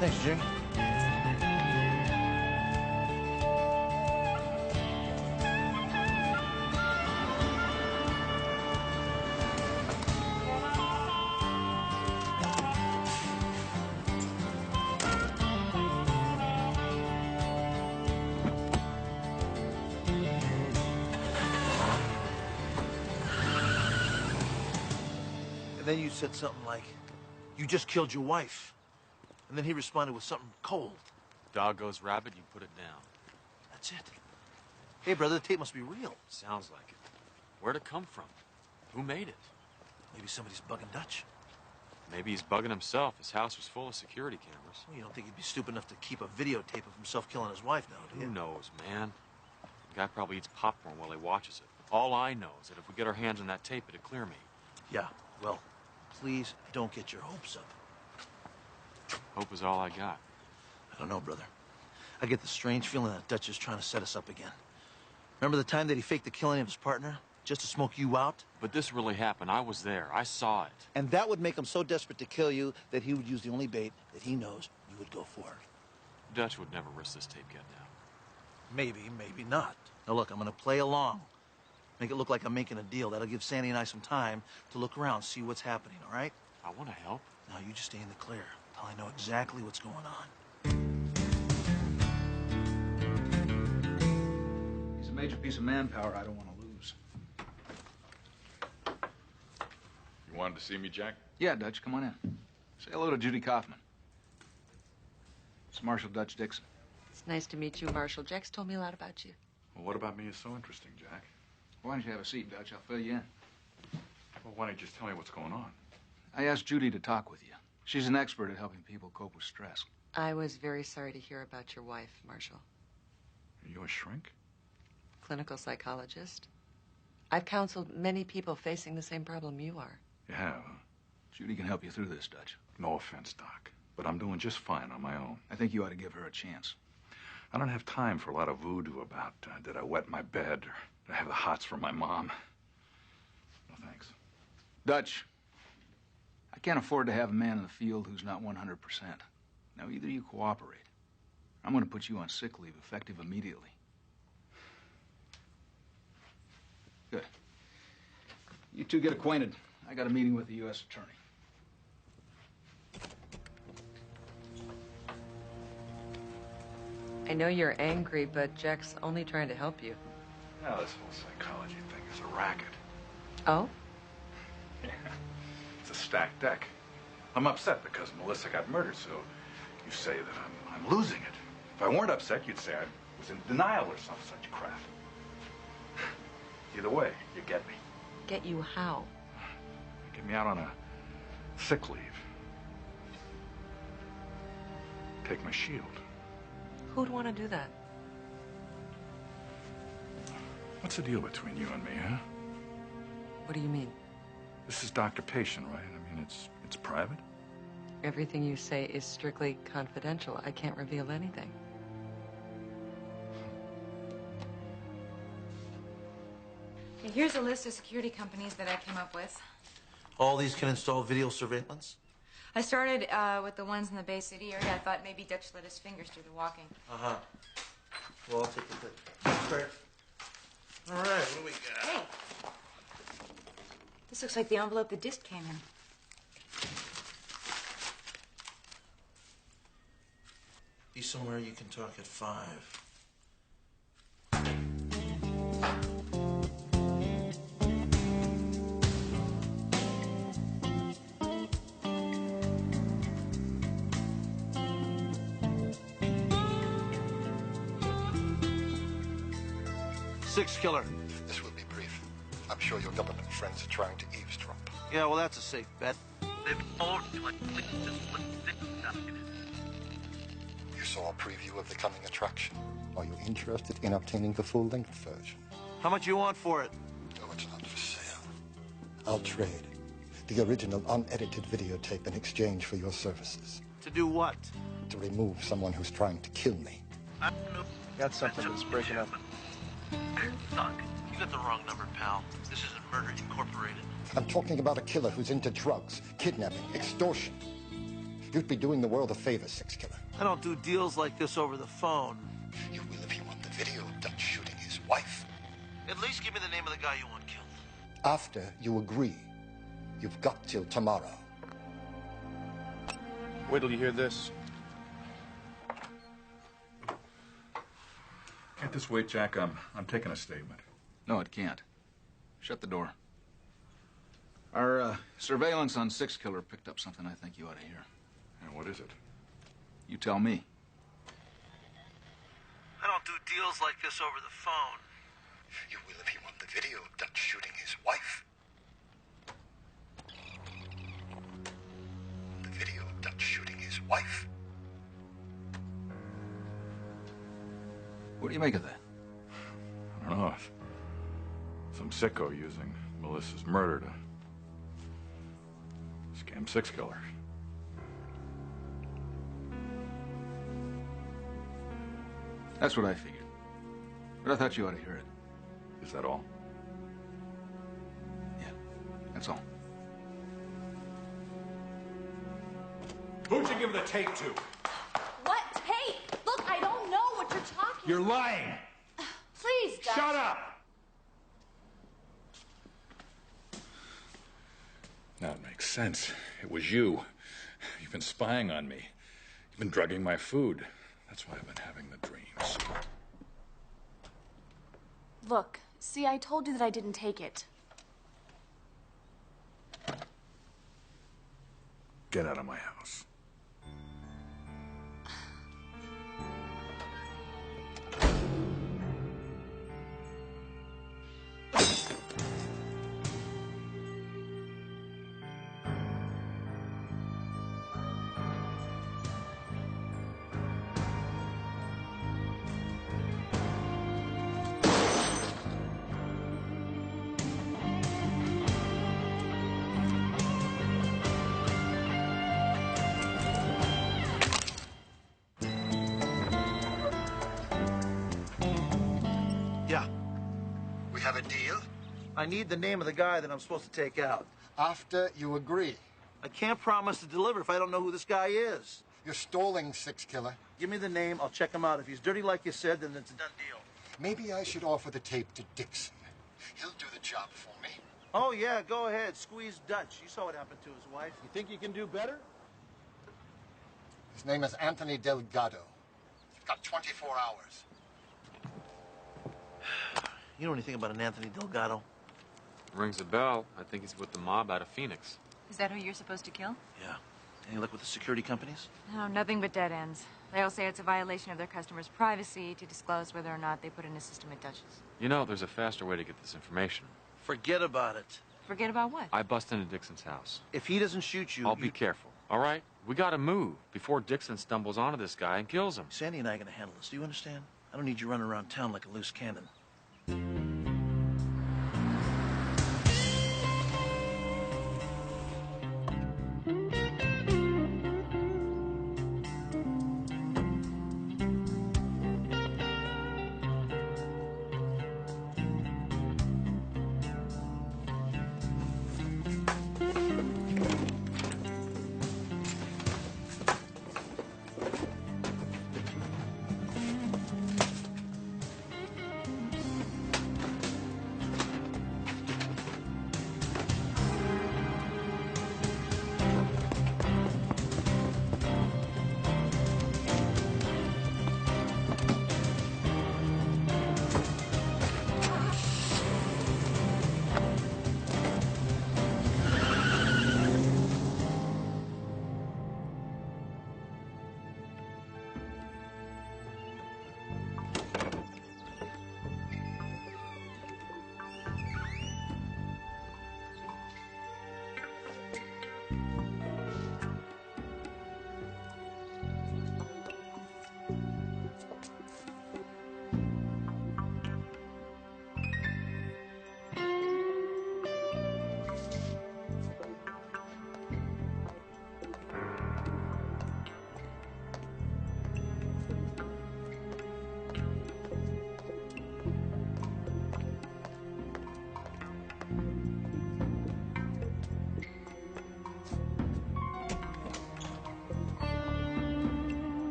Thanks, Jim. And then you said something like, "You just killed your wife." And then he responded with something cold. Dog goes rabbit, you put it down. That's it. Hey, brother, the tape must be real. Sounds like it. Where'd it come from? Who made it? Maybe somebody's bugging Dutch. Maybe he's bugging himself. His house was full of security cameras. Well, you don't think he'd be stupid enough to keep a videotape of himself killing his wife now, do you? Who knows, man? The guy probably eats popcorn while he watches it. All I know is that if we get our hands on that tape, it'll clear me. Yeah, well, please don't get your hopes up. Hope is all I got. I don't know, brother. I get the strange feeling that Dutch is trying to set us up again. Remember the time that he faked the killing of his partner just to smoke you out? But this really happened. I was there. I saw it. And that would make him so desperate to kill you that he would use the only bait that he knows you would go for. Dutch would never risk this tape getting out. Maybe, maybe not. Now look, I'm gonna play along. Make it look like I'm making a deal. That'll give Sandy and I some time to look around, see what's happening, all right? I want to help. Now you just stay in the clear until I know exactly what's going on. He's a major piece of manpower I don't want to lose. You wanted to see me, Jack? Yeah, Dutch, come on in. Say hello to Judy Kaufman. It's Marshal Dutch Dixon. It's nice to meet you, Marshal. Jack's told me a lot about you. Well, what about me is so interesting, Jack? Why don't you have a seat, Dutch? I'll fill you in. Well, why don't you just tell me what's going on? I asked Judy to talk with you. She's an expert at helping people cope with stress. I was very sorry to hear about your wife, Marshal. Are you a shrink? Clinical psychologist. I've counseled many people facing the same problem you are. You have, huh? Judy can help you through this, Dutch. No offense, Doc, but I'm doing just fine on my own. I think you ought to give her a chance. I don't have time for a lot of voodoo about did I wet my bed or did I have the hots from my mom. No thanks. Dutch, I can't afford to have a man in the field who's not 100%. Now, either you cooperate, or I'm going to put you on sick leave, effective immediately. Good. You two get acquainted. I got a meeting with the U.S. Attorney. I know you're angry, but Jack's only trying to help you. Now, this whole psychology thing is a racket. Oh? Yeah. It's a stacked deck. I'm upset because Melissa got murdered, so you say that I'm losing it. If I weren't upset, you'd say I was in denial or some such crap. Either way, you get me. Get you how? Get me out on a sick leave. Take my shield. Who'd want to do that? What's the deal between you and me, huh? What do you mean? This is doctor-patient, right? I mean, it's private? Everything you say is strictly confidential. I can't reveal anything. Okay, here's a list of security companies that I came up with. All these can install video surveillance? I started with the ones in the Bay City area. I thought maybe Dutch let his fingers do the walking. Uh-huh. Well, I'll take a bit. Start. All right, what do we got? Hey. This looks like the envelope the disc came in. Be somewhere you can talk at 5. Six killer. This will be brief. I'm sure your government friends are trying to eavesdrop. Yeah, well, that's a safe bet. You saw a preview of the coming attraction. Are you interested in obtaining the full-length version? How much you want for it? Oh, it's not for sale. I'll trade the original unedited videotape in exchange for your services. To do what? To remove someone who's trying to kill me. Got something that's breaking up. Doc, you got the wrong number, pal. This isn't Murder Incorporated. I'm talking about a killer who's into drugs, kidnapping, extortion. You'd be doing the world a favor, Six Killer. I don't do deals like this over the phone. You will if you want the video of Dutch shooting his wife. At least give me the name of the guy you want killed. After you agree, you've got till tomorrow. Wait till you hear this. Can't this wait, Jack? I'm taking a statement. No, it can't. Shut the door. Our surveillance on Six Killer picked up something I think you ought to hear. And what is it? You tell me. I don't do deals like this over the phone. You will if you want the video of Dutch shooting his wife. The video of Dutch shooting his wife. What do you make of that? I don't know. Some sicko using Melissa's murder to scam Six Killer. That's what I figured. But I thought you ought to hear it. Is that all? Yeah, that's all. Who'd you give the tape to? What tape? Look, I don't know what you're talking You're lying! Please, Dutch. Shut up! Now it makes sense. It was you. You've been spying on me. You've been drugging my food. That's why I've been having the dreams. Look, see, I told you that I didn't take it. Get out of my house. Yeah. We have a deal? I need the name of the guy that I'm supposed to take out. After you agree. I can't promise to deliver if I don't know who this guy is. You're stalling, Six Killer. Give me the name, I'll check him out. If he's dirty like you said, then it's a done deal. Maybe I should offer the tape to Dixon. He'll do the job for me. Oh, yeah, go ahead. Squeeze Dutch. You saw what happened to his wife. You think you can do better? His name is Anthony Delgado. You've got 24 hours. You know anything about an Anthony Delgado? Rings a bell. I think he's with the mob out of Phoenix. Is that who you're supposed to kill? Yeah. Any luck with the security companies? No, nothing but dead ends. They all say it's a violation of their customers' privacy to disclose whether or not they put in a system at Dutch's. You know, there's a faster way to get this information. Forget about it. Forget about what? I bust into Dixon's house. If he doesn't shoot you... I'll be careful, all right? We gotta move before Dixon stumbles onto this guy and kills him. Sandy and I are gonna handle this. Do you understand? I don't need you running around town like a loose cannon.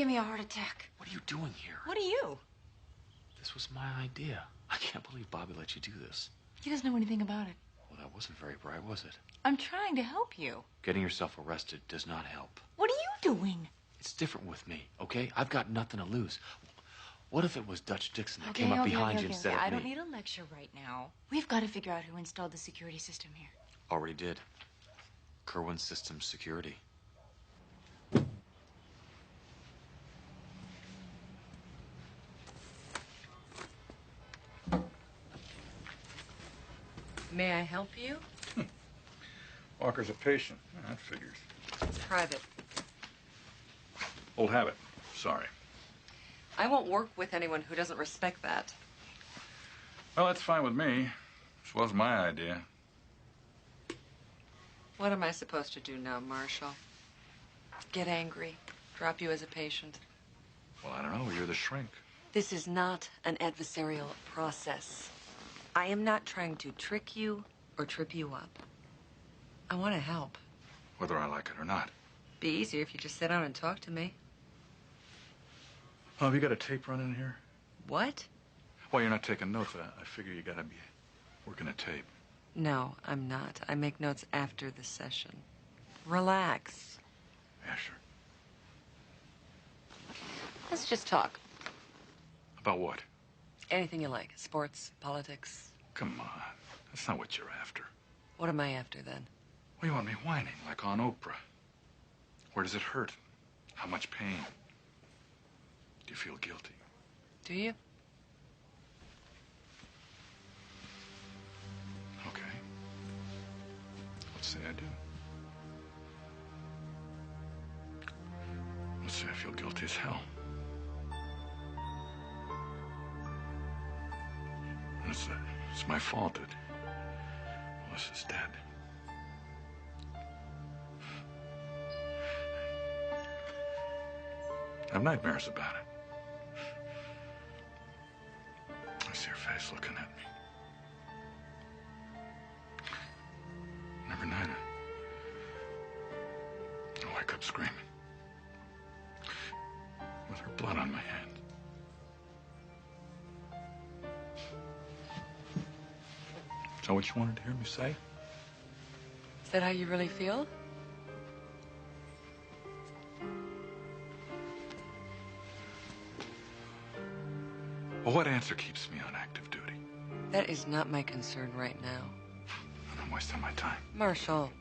give me a heart attack. What are you doing here? What are you? This was my idea. I can't believe Bobby let you do this. He doesn't know anything about it. Well, that wasn't very bright, was it? I'm trying to help you. Getting yourself arrested does not help. What are you doing? It's different with me, okay? I've got nothing to lose. What if it was Dutch Dixon that came up behind you instead of me? I don't need a lecture right now. We've got to figure out who installed the security system here. Already did. Kerwin Systems Security. May I help you? Walker's a patient. That figures. It's private. Old habit. Sorry. I won't work with anyone who doesn't respect that. Well, that's fine with me. This was my idea. What am I supposed to do now, Marshal? Get angry? Drop you as a patient? Well, I don't know. You're the shrink. This is not an adversarial process. I am not trying to trick you or trip you up. I want to help. Whether I like it or not. Be easier if you just sit down and talk to me. Oh, have you got a tape running here? What? Well, you're not taking notes. I figure you gotta be working a tape. No, I'm not. I make notes after the session. Relax. Yeah, sure. Let's just talk. About what? Anything you like. Sports, politics. Come on. That's not what you're after. What am I after, then? Well, you want me whining, like on Oprah. Where does it hurt? How much pain? Do you feel guilty? Do you? Okay. Let's say I do. Let's say I feel guilty as hell. It's my fault that Melissa's dead. I have nightmares about it. I see her face looking at me. And every night I wake up screaming. With her blood on my hand. Is that what you wanted to hear me say? Is that how you really feel? Well, what answer keeps me on active duty? That is not my concern right now. And I'm wasting my time. Marshal.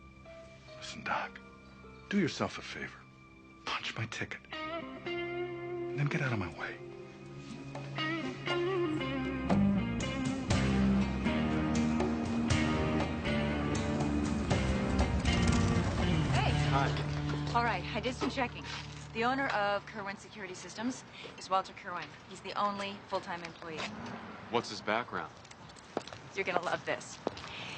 Listen, Doc. Do yourself a favor. Punch my ticket. And then get out of my way. Hi. All right, I did some checking. The owner of Kerwin Security Systems is Walter Kerwin. He's the only full-time employee. What's his background? You're gonna love this.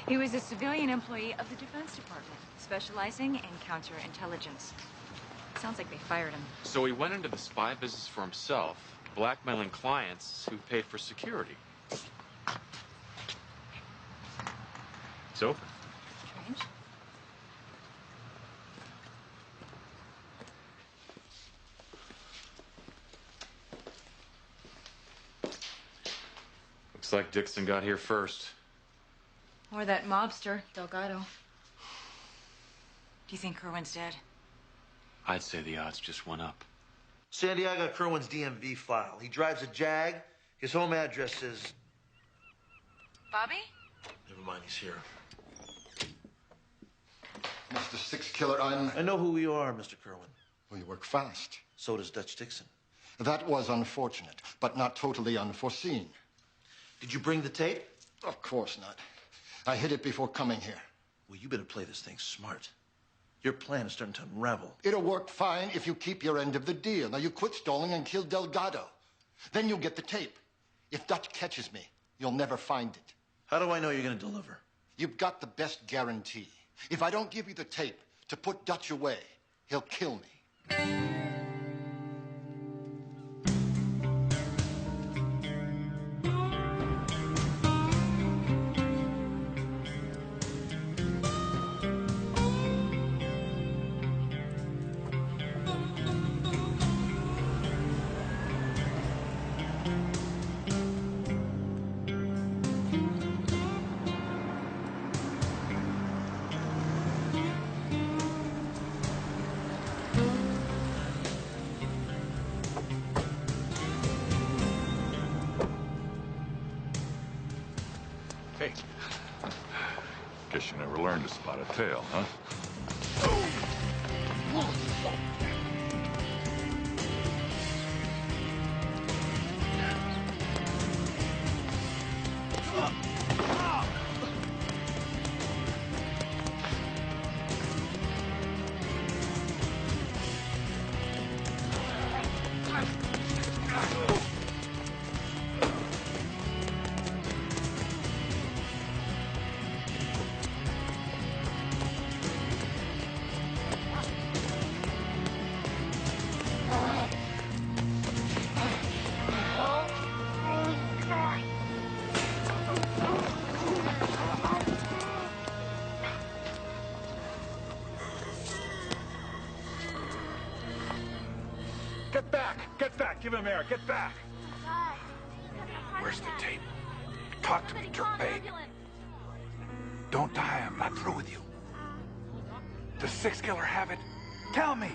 He was a civilian employee of the Defense Department, specializing in counterintelligence. Sounds like they fired him. So he went into the spy business for himself, blackmailing clients who paid for security. It's open. Strange. Looks like Dixon got here first. Or that mobster, Delgado. Do you think Kerwin's dead? I'd say the odds just went up. Sandy, I got Kerwin's DMV file. He drives a Jag. His home address is... Bobby? Never mind, he's here. Mr. Six Killer, I know who you are, Mr. Kerwin. Well, you work fast. So does Dutch Dixon. That was unfortunate, but not totally unforeseen. Did you bring the tape? Of course not. I hid it before coming here. Well, you better play this thing smart. Your plan is starting to unravel. It'll work fine if you keep your end of the deal. Now, you quit stalling and kill Delgado. Then you'll get the tape. If Dutch catches me, you'll never find it. How do I know you're going to deliver? You've got the best guarantee. If I don't give you the tape to put Dutch away, he'll kill me. learn to spot a tail, huh? Get back! Get back! Give him air! Get back! Where's the tape? Talk to me, jerkbait. Don't die. I'm not through with you. Does Six Killer have it? Tell me!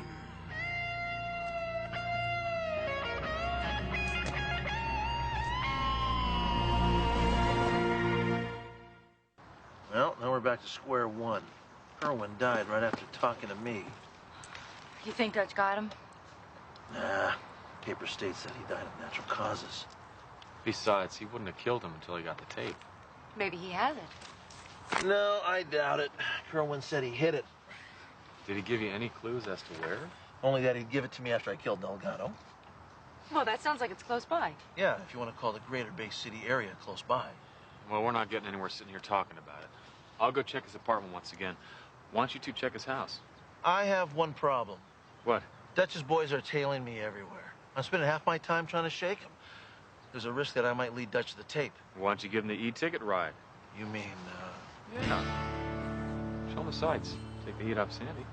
Well, now we're back to square one. Kerwin died right after talking to me. You think Dutch got him? Nah, paper states that he died of natural causes. Besides, he wouldn't have killed him until he got the tape. Maybe he has it. No, I doubt it. Kerwin said he hid it. Did he give you any clues as to where? Only that he'd give it to me after I killed Delgado. Well, that sounds like it's close by. Yeah, if you want to call the greater Bay City area close by. Well, we're not getting anywhere sitting here talking about it. I'll go check his apartment once again. Why don't you two check his house? I have one problem. What? Dutch's boys are tailing me everywhere. I'm spending half my time trying to shake them. There's a risk that I might lead Dutch to the tape. Why don't you give him the e-ticket ride? You mean, Yeah. Show him the sights. Take the heat off Sandy.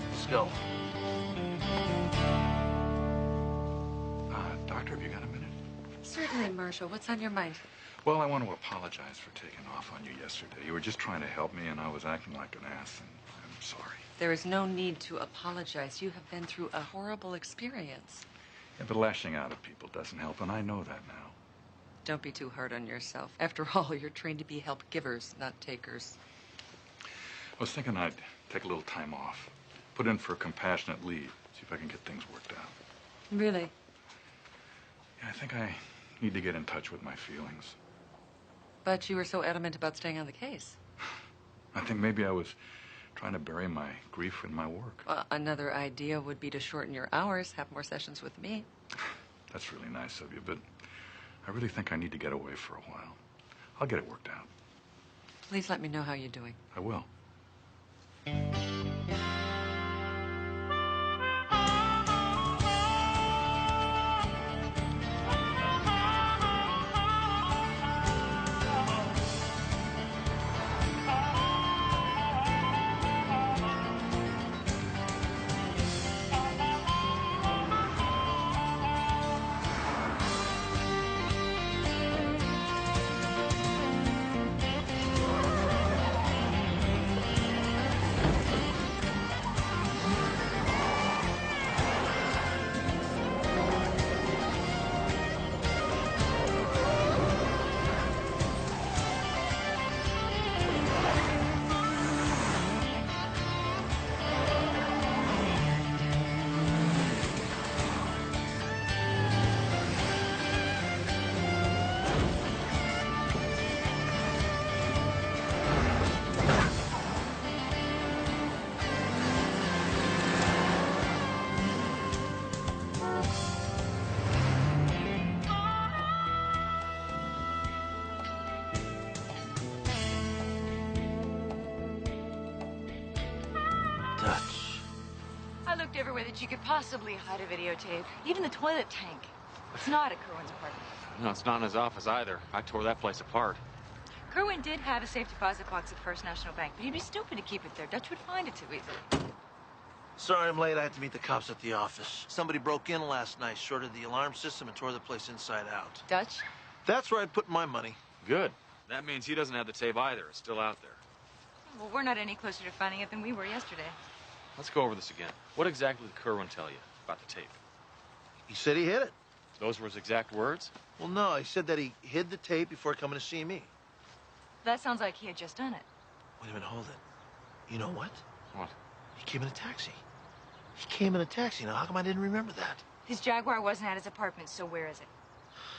Let's go. Doctor, have you got a minute? Certainly, Marshal. What's on your mind? Well, I want to apologize for taking off on you yesterday. You were just trying to help me, and I was acting like an ass, and I'm sorry. There is no need to apologize. You have been through a horrible experience. Yeah, but lashing out at people doesn't help, and I know that now. Don't be too hard on yourself. After all, you're trained to be help givers, not takers. I was thinking I'd take a little time off, put in for a compassionate leave, see if I can get things worked out. Really? Yeah, I think I need to get in touch with my feelings. But you were so adamant about staying on the case. I think maybe I was trying to bury my grief in my work. Well, another idea would be to shorten your hours, have more sessions with me. That's really nice of you, but I really think I need to get away for a while. I'll get it worked out. Please let me know how you're doing. I will. Everywhere that you could possibly hide a videotape. Even the toilet tank. It's not at Kerwin's apartment. No, it's not in his office either. I tore that place apart. Kerwin did have a safe deposit box at First National Bank, but he'd be stupid to keep it there. Dutch would find it too easily. Sorry I'm late. I had to meet the cops at the office. Somebody broke in last night, shorted the alarm system, and tore the place inside out. Dutch? That's where I'd put my money. Good. That means he doesn't have the tape either. It's still out there. Well, we're not any closer to finding it than we were yesterday. Let's go over this again. What exactly did Kerwin tell you about the tape? He said he hid it. Those were his exact words? Well, no. He said that he hid the tape before coming to see me. That sounds like he had just done it. Wait a minute, hold it. You know what? What? He came in a taxi. He came in a taxi. Now, how come I didn't remember that? His Jaguar wasn't at his apartment, so where is it?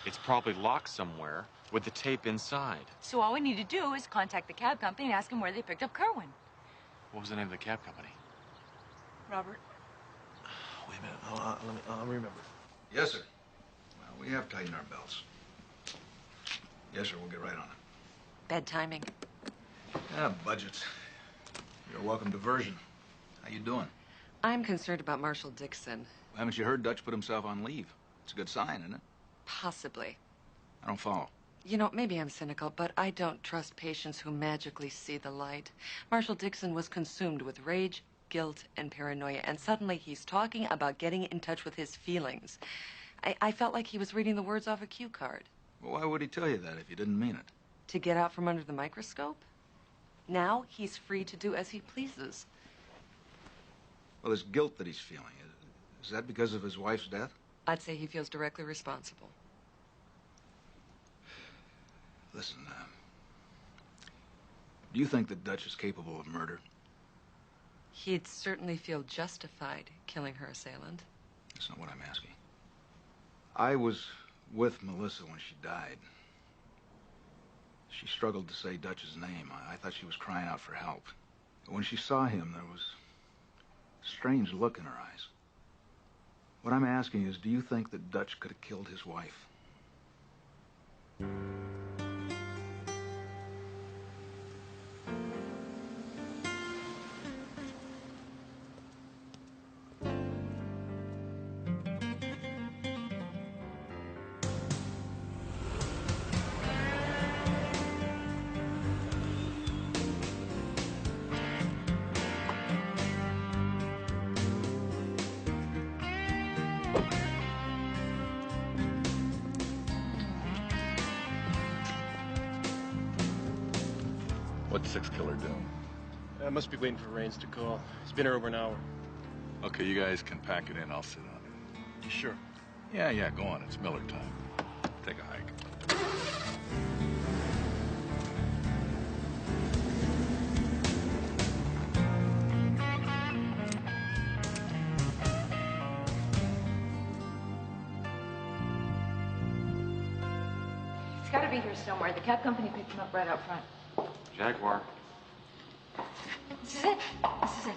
It's probably locked somewhere with the tape inside. So all we need to do is contact the cab company and ask them where they picked up Kerwin. What was the name of the cab company? Robert. Wait a minute. I'll remember. Yes, sir. Well, we have tightened our belts. Yes, sir. We'll get right on it. Bad timing. Yeah, budgets. You're a welcome diversion. How you doing? I'm concerned about Marshall Dixon. Haven't you heard Dutch put himself on leave? It's a good sign, isn't it? Possibly. I don't follow. You know, maybe I'm cynical, but I don't trust patients who magically see the light. Marshall Dixon was consumed with rage, guilt, and paranoia, and suddenly he's talking about getting in touch with his feelings. I felt like he was reading the words off a cue card. Well, why would he tell you that if you didn't mean it? To get out from under the microscope? Now he's free to do as he pleases. Well, this guilt that he's feeling, is that because of his wife's death? I'd say he feels directly responsible. Listen, do you think that Dutch is capable of murder? He'd certainly feel justified killing her assailant. That's not what I'm asking. I was with Melissa when she died. She struggled to say Dutch's name. I thought she was crying out for help. But when she saw him, there was a strange look in her eyes. What I'm asking is, do you think that Dutch could have killed his wife? What's Six Killer doing? I must be waiting for Rains to call. It's been over an hour. Okay, you guys can pack it in. I'll sit on it. You sure? Yeah, go on. It's Miller time. Take a hike. It's got to be here somewhere. The cab company picked him up right out front. Jaguar. This is it. This is it.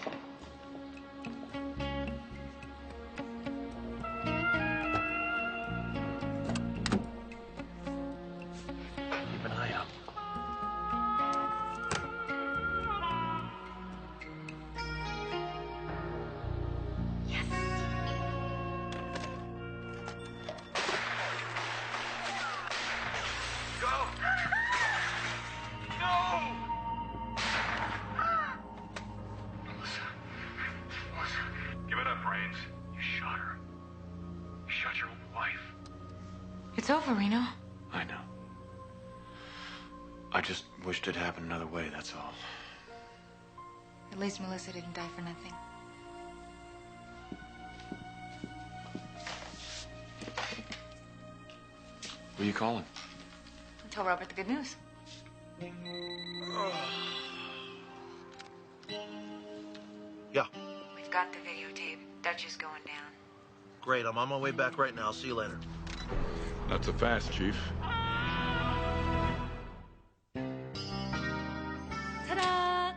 Keep an eye out. Yes. Go! No! Give it up, Rains. You shot her. You shot your own wife. It's over, Reno. I know. I just wished it happened another way, that's all. At least Melissa didn't die for nothing. Who are you calling? Tell Robert the good news. Yeah, We've got the videotape. Dutch is going down. great. I'm on my way back right now. I'll see you later. Not so fast, Chief. Ta-da!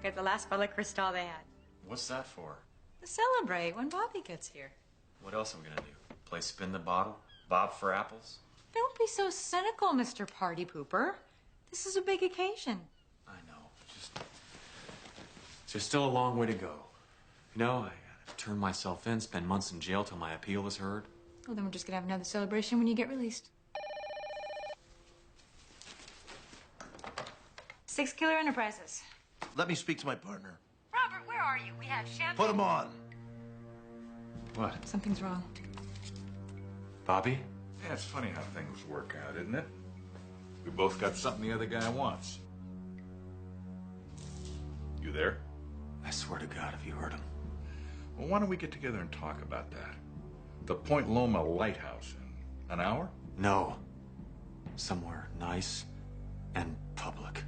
Got the last bottle of Cristal they had. What's that for? To celebrate when Bobby gets here. What else am I gonna do? Play spin the bottle? Bob for apples? Don't be so cynical, Mr. Party Pooper. This is a big occasion. I know. There's still a long way to go. You know, I gotta turn myself in, spend months in jail till my appeal is heard. Well, then we're just gonna have another celebration when you get released. Six Killer Enterprises. Let me speak to my partner. Robert, where are you? We have champagne. Put him on. What? Something's wrong. Bobby? Yeah, it's funny how things work out, isn't it? We both got something the other guy wants. You there? I swear to God, if you heard him. Well, why don't we get together and talk about that? The Point Loma Lighthouse in an hour? No. Somewhere nice and public.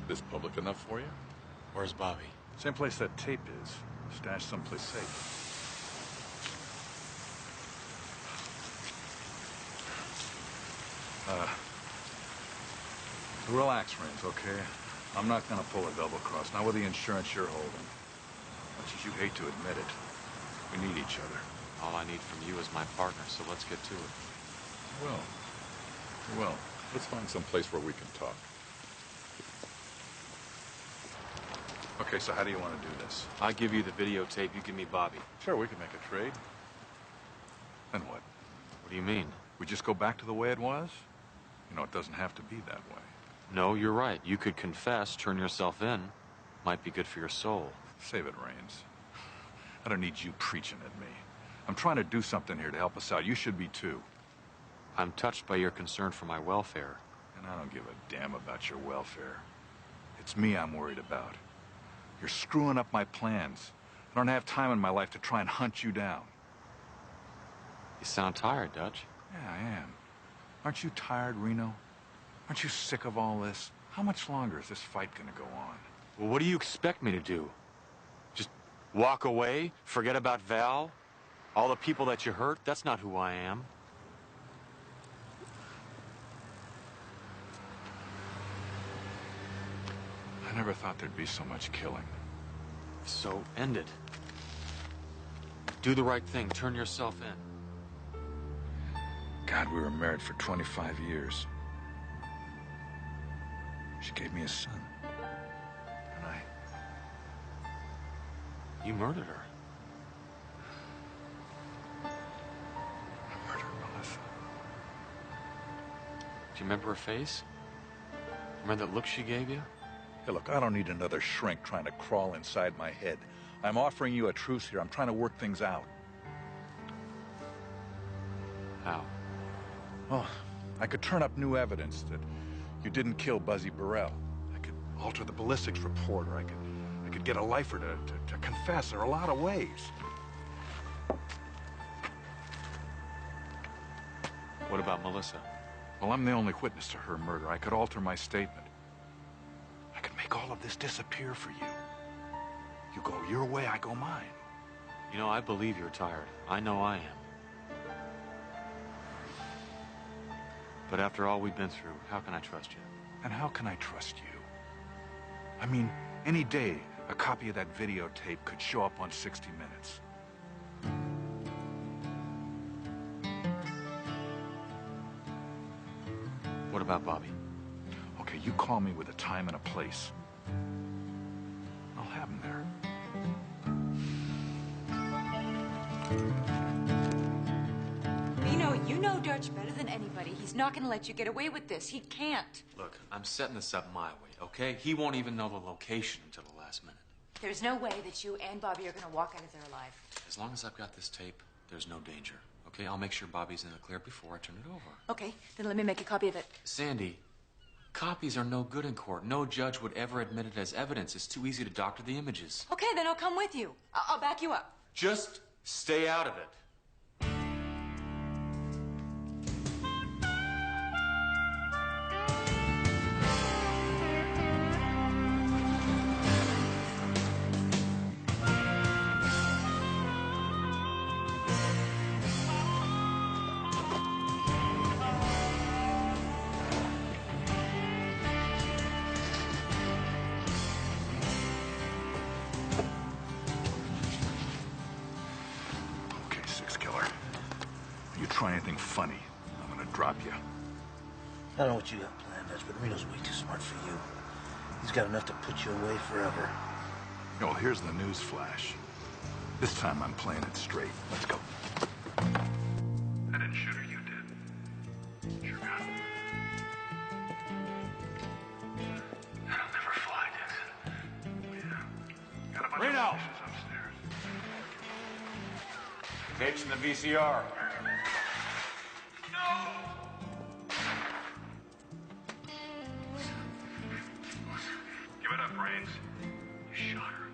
This public enough for you? Where's Bobby? Same place that tape is. Stashed someplace safe. Relax, Rains, okay? I'm not gonna pull a double cross. Not with the insurance you're holding. Much as you hate to admit it, we need each other. All I need from you is my partner, so let's get to it. Well, let's find some place where we can talk. Okay, so how do you want to do this? I give you the videotape, you give me Bobby. Sure, we can make a trade. Then what? What do you mean? We just go back to the way it was? You know, it doesn't have to be that way. No, you're right. You could confess, turn yourself in. Might be good for your soul. Save it, Rains. I don't need you preaching at me. I'm trying to do something here to help us out. You should be too. I'm touched by your concern for my welfare. And I don't give a damn about your welfare. It's me I'm worried about. You're screwing up my plans. I don't have time in my life to try and hunt you down. You sound tired, Dutch. Yeah, I am. Aren't you tired, Reno? Aren't you sick of all this? How much longer is this fight gonna go on? Well, what do you expect me to do? Just walk away? Forget about Val? All the people that you hurt? That's not who I am. I never thought there'd be so much killing. So end it. Do the right thing. Turn yourself in. God, we were married for 25 years. She gave me a son. And You murdered her. I murdered Melissa. Do you remember her face? Remember that look she gave you? Hey, look, I don't need another shrink trying to crawl inside my head. I'm offering you a truce here. I'm trying to work things out. How? Well, I could turn up new evidence that you didn't kill Buzzy Burrell. I could alter the ballistics report, or I could get a lifer to confess. There are a lot of ways. What about Melissa? Well, I'm the only witness to her murder. I could alter my statement. I could make all of this disappear for you. You go your way, I go mine. You know, I believe you're tired. I know I am. But after all we've been through, how can I trust you? And how can I trust you? I mean, any day, a copy of that videotape could show up on 60 Minutes. What about Bobby? Okay, you call me with a time and a place. I'll have him there. You know Dutch better than anybody. He's not going to let you get away with this. He can't. Look, I'm setting this up my way, okay? He won't even know the location until the last minute. There's no way that you and Bobby are going to walk out of there alive. As long as I've got this tape, there's no danger, okay? I'll make sure Bobby's in the clear before I turn it over. Okay, then let me make a copy of it. Sandy, copies are no good in court. No judge would ever admit it as evidence. It's too easy to doctor the images. Okay, then I'll come with you. I'll back you up. Just stay out of it. You try anything funny, I'm gonna drop you. I don't know what you got planned, Dutch, but Reno's way too smart for you. He's got enough to put you away forever. Oh, here's the news flash. This time I'm playing it straight. Let's go. I didn't shoot her, you did. Sure got. That'll never fly, Dixon. Yeah. Got a bunch Reno! of witnesses upstairs. Tapes in the VCR. Give it up, Brains. You shot her.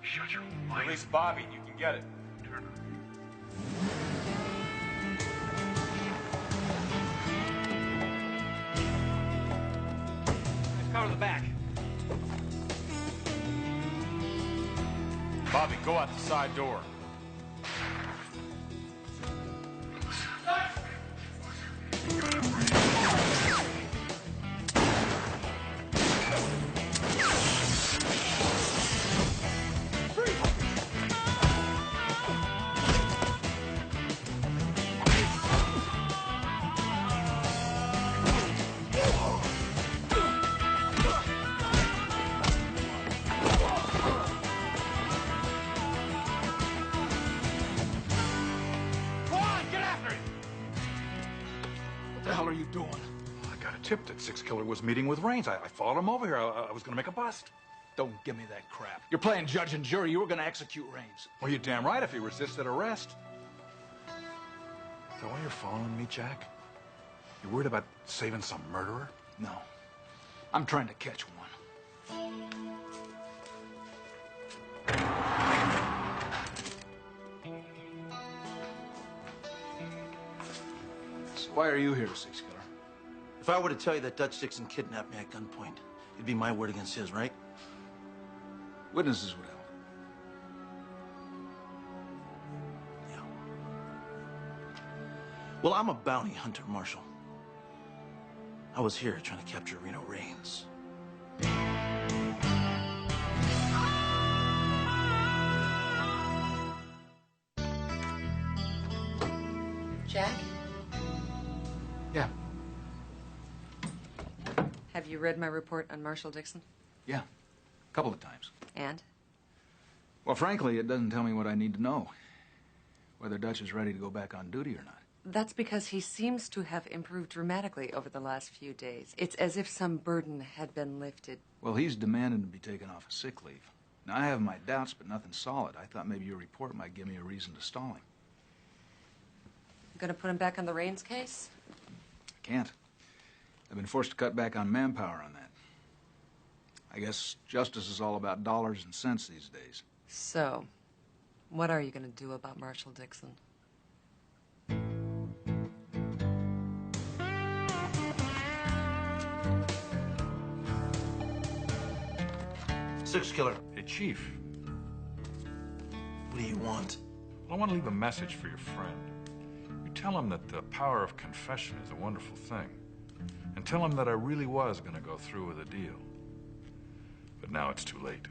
You shot your own wife. Release Bobby, you can get it. Turn her. Let's cover the back. Bobby, go out the side door. What the hell are you doing? I got a tip that Six Killer was meeting with Raines. I followed him over here. I was gonna make a bust. Don't give me that crap. You're playing judge and jury. You were going to execute Raines. Well, you're damn right if he resisted arrest. Is that why you're following me, Jack? You worried about saving some murderer? No. I'm trying to catch one. So why are you here, Six Killer? If I were to tell you that Dutch Dixon kidnapped me at gunpoint, it'd be my word against his, right? Witnesses would help. Yeah. Well, I'm a bounty hunter, Marshal. I was here trying to capture Reno Raines. Jack, Yeah. have you read my report on Marshal Dixon? Yeah. A couple of times. And? Well, frankly, it doesn't tell me what I need to know. Whether Dutch is ready to go back on duty or not. That's because he seems to have improved dramatically over the last few days. It's as if some burden had been lifted. Well, he's demanding to be taken off of sick leave. Now, I have my doubts, but nothing solid. I thought maybe your report might give me a reason to stall him. You gonna put him back on the Raines case? I can't. I've been forced to cut back on manpower on that. I guess justice is all about dollars and cents these days. So, what are you gonna do about Marshal Dixon? Six Killer. Hey, Chief. What do you want? Well, I want to leave a message for your friend. You tell him that the power of confession is a wonderful thing. And tell him that I really was going to go through with a deal. But now it's too late.